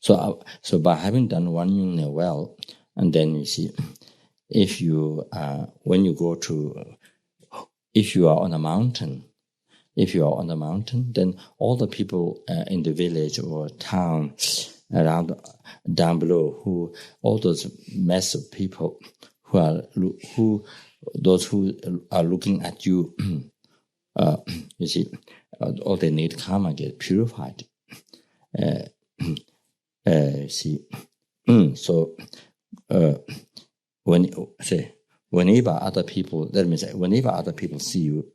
[SPEAKER 1] so by having done one yunne well, and then you see, if you when you go to, if you are on a mountain, then all the people in the village or town around down below, all those mass of people who are looking at you, you see, all they need karma get purified. See, so whenever other people, that means whenever other people see you,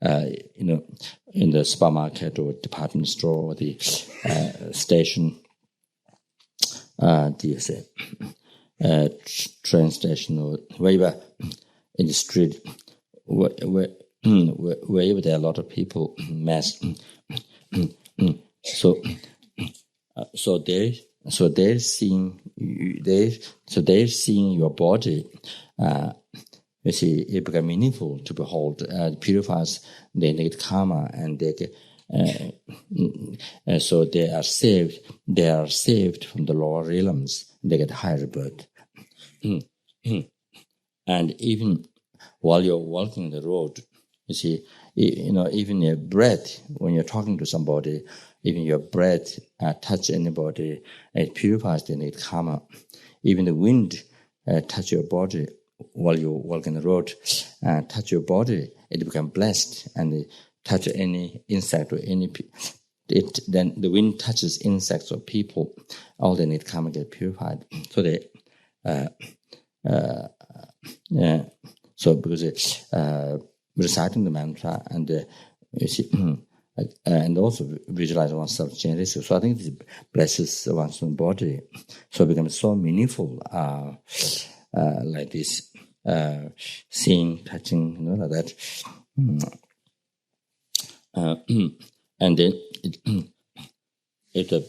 [SPEAKER 1] in the supermarket or department store or the station, train station, or wherever in the street, wherever there are a lot of people mass, so they're seeing your body. You see, it becomes meaningful to behold. It purifies their negative karma, and so they are saved. They are saved from the lower realms. They get higher birth. And even while you're walking the road, you see, even your breath, when you're talking to somebody, even your breath touch anybody, it purifies the negative karma. Even the wind touch your body while you're walking the road, touch your body, it becomes blessed. And touch any insect or then the wind touches insects or people, all they need karma get purified. So they, so because reciting the mantra and you see, and also visualize oneself Chenrezig. So I think this blesses one's own body. So it becomes so meaningful, like this, seeing, touching, like that. And then if the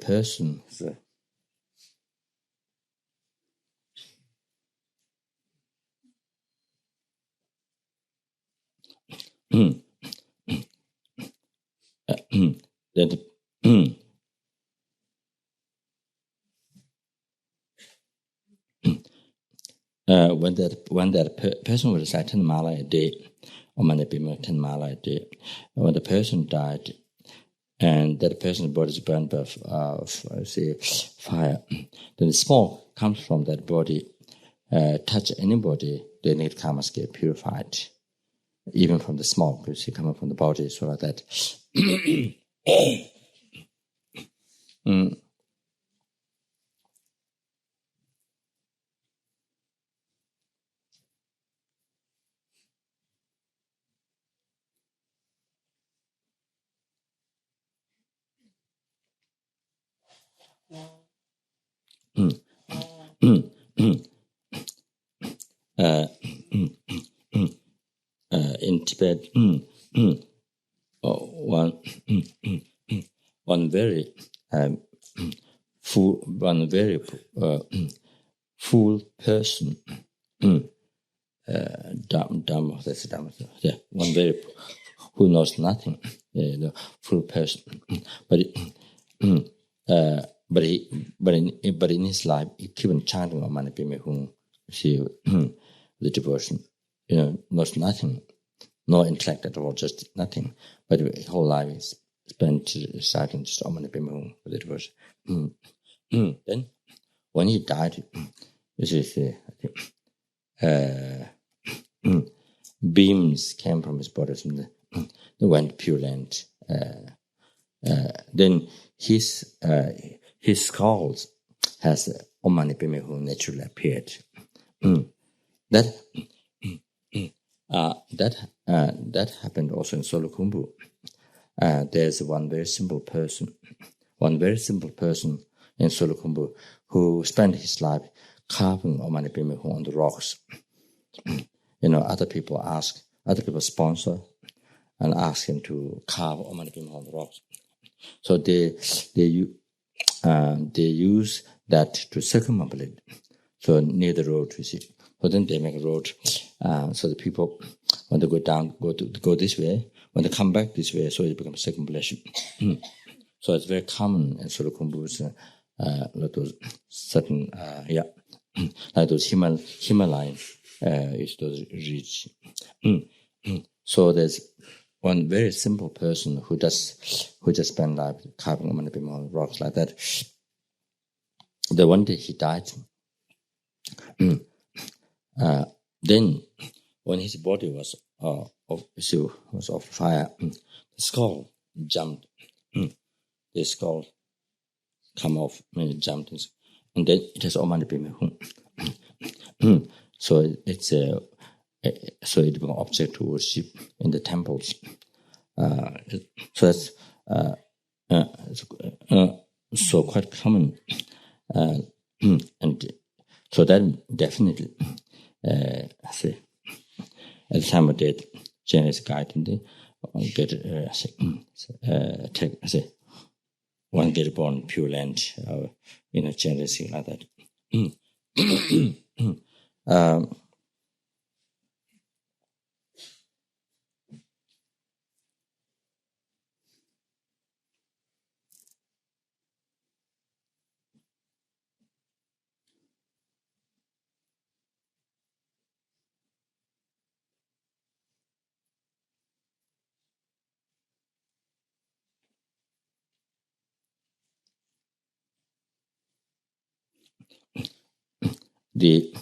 [SPEAKER 1] person when that person will recite 10 mala a day, or maybe 10 mala a day, when the person died, and that person's body is burned by say fire, then the smoke comes from that body, touch anybody, they need karmas get purified, even from the smoke, you see, coming from the body, so like that. In Tibet, one very full person, one very who knows nothing, the full person, but in his life he keep on chanting on Manipime whom see the devotion, knows nothing, no intellect at all, just nothing, but his whole life is spent starting just on Manipime whom the devotion. Then when he died, this is beams came from his body, from they went Pure Land. Then his skulls has Omanipime who naturally appeared. That happened also in Solukhumbu. There's one very simple person in Solukhumbu who spent his life carving Omanipime on the rocks. Other people sponsor and ask him to carve Omanipime on the rocks. So they use that to circumambulate. So near the road, you see. So then they make a road. So the people, when they go down, go this way. When they come back this way, so it becomes circumambulation. So it's very common in Solukhumbu, like those certain, like those Himalayan, is those ridge. So there's one very simple person who just spent life carving Omanipime on rocks like that. The one day he died. Then, when his body was of fire, the skull jumped. The skull come off, jumped, and then it has Omanipime. So it's so it becomes object to worship in the temples. So that's so quite common, and so that definitely, at the time of death, Chenrezig guided one get born Pure Land, Chenrezig like that. The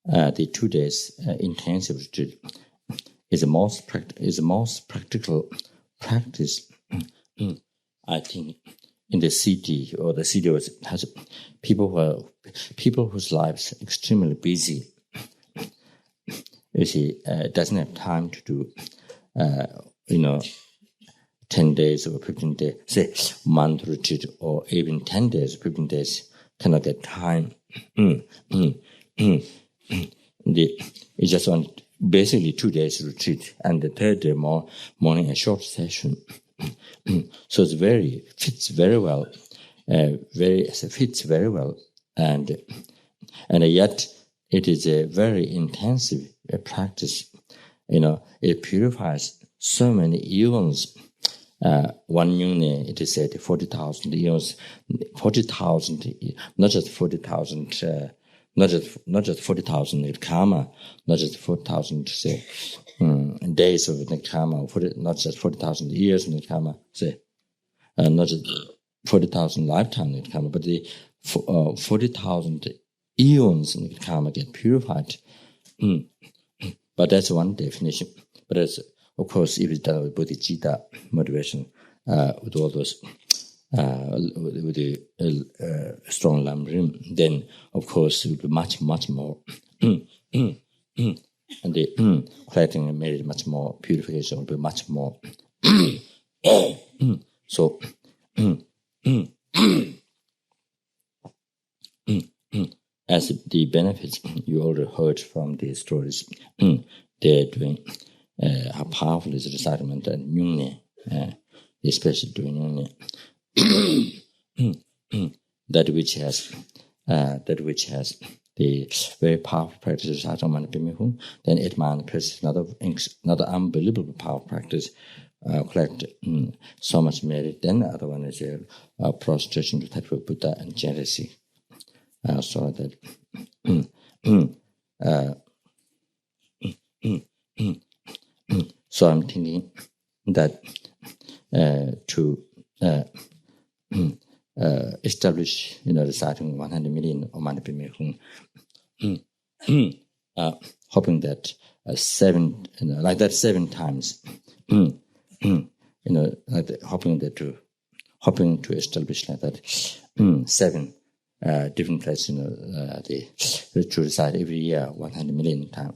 [SPEAKER 1] the 2 days intensive retreat is the most practical practice. I think in the city, or the city has people whose lives are extremely busy. You see, doesn't have time to do 10 days or 15 days, say month retreat, or even 10 days, 15 days, cannot get time. It's just on basically 2 days retreat, and the third day morning a short session. So it fits very well, and yet it is a very intensive practice. It purifies so many eons. One yune, it is said 40,000 eons, 40,000, not just 40,000, not just 40,000 karma, not just 40,000 days of the karma, not just 40,000 years in the karma, not just 40,000 lifetimes in the karma, but the 40,000 eons in the karma get purified. But that's one definition. But that's, of course, if it's done with bodhicitta motivation, with all those, with the strong lam rim, then of course it will be much, much more. and the collecting made it much more purification will be much more. So as the benefits you already heard from the stories, they're doing how powerful is recitement and Nyungne, especially doing Nyungne, that which has the very powerful practice of then it manifests another unbelievable powerful practice, collect so much merit. Then the other one is prostration to Amitabha Buddha and Chenrezig. So that so I'm thinking that to establish, reciting 100 million or hoping that seven times, like that, hoping to establish like that 7 different places, to recite every year 100 million times.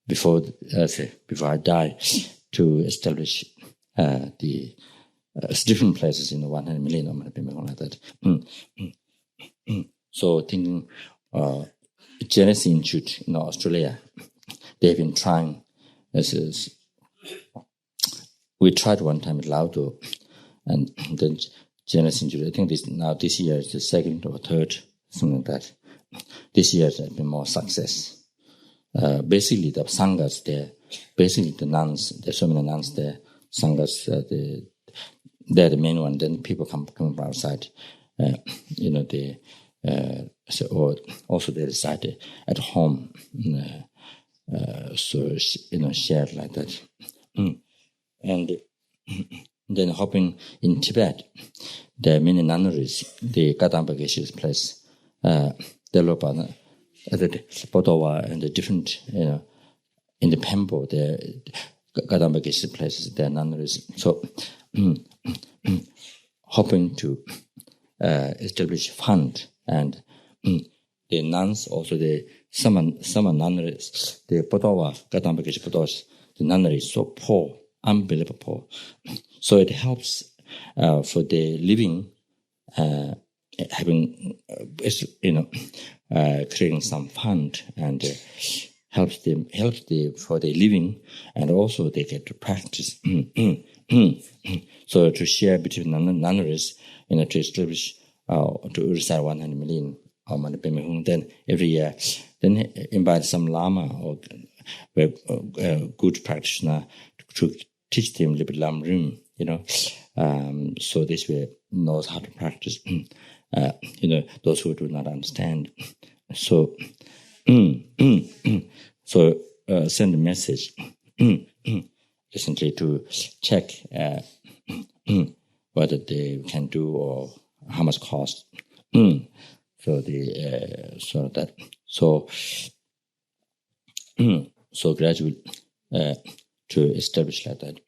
[SPEAKER 1] Before I die, to establish the different places in the 100 million like that. So thinking, Genesis Institute in Australia, they've been trying. We tried one time at Laudo, and then Genesis Institute. I think this year is the second or third, something like that. This year there has been more success. Basically, the sanghas there, basically the nuns, there's so many nuns there, sanghas, they're the main one. Then people come from outside, or also they recite at home, shared like that. And then hopping in Tibet, there are many nunneries, the Kadamba Geshe's place, the Potowa and the different, in the Pembo, the Kadamba Geshe's places, there are nunneries. So, hoping to establish fund, and the nuns, also some nunneries, the Potowa, Kadamba Geshe Potowa, the nunnery is so poor, unbelievable poor. So it helps for the living, having, creating some fund, and helps for the living, and also they get to practice. So to share between nunneries, to establish, to recite 100 million, then every year, then invite some lama or good practitioner to teach them a little bit lam rim, so this way knows how to practice, those who do not understand. So, send a message recently to check whether they can do or how much cost. So gradually to establish like that.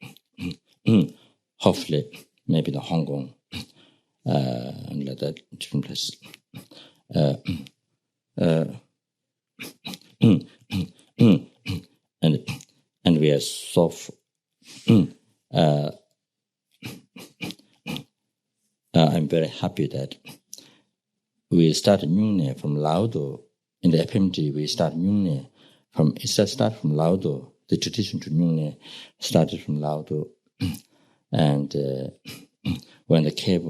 [SPEAKER 1] Hopefully, maybe the Hong Kong and like that, different places. And we are so. I'm very happy that we started Nyungne from Laudo. In the FPMT, we start Nyungne from Laudo. The tradition to Nyungne started from Laudo. And when the cave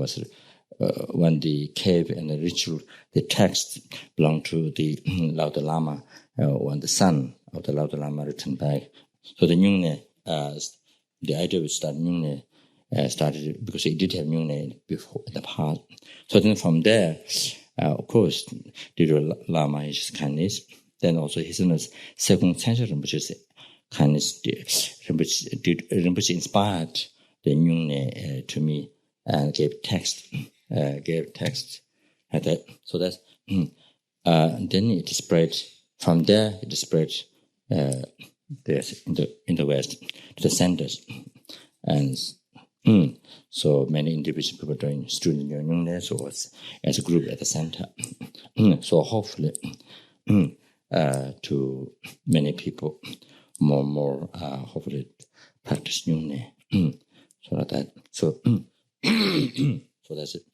[SPEAKER 1] and the ritual, the text belonged to the Laudo Lama, when the son of the Laudo Lama returned back. So the Nyungne, the idea to start Nyungne started because he did have Nyungne before in the past. So then from there, of course, due to Lama his kindness, then also his second century Rinpoche's kindness, Rinpoche inspired the Nyungne to me and gave text like that. So that's then it spread from there. It spread in the West to the centers, and so many individual people doing student Nyungne, so as a group at the center. So hopefully to many people, more hopefully practice new so that so so that's it.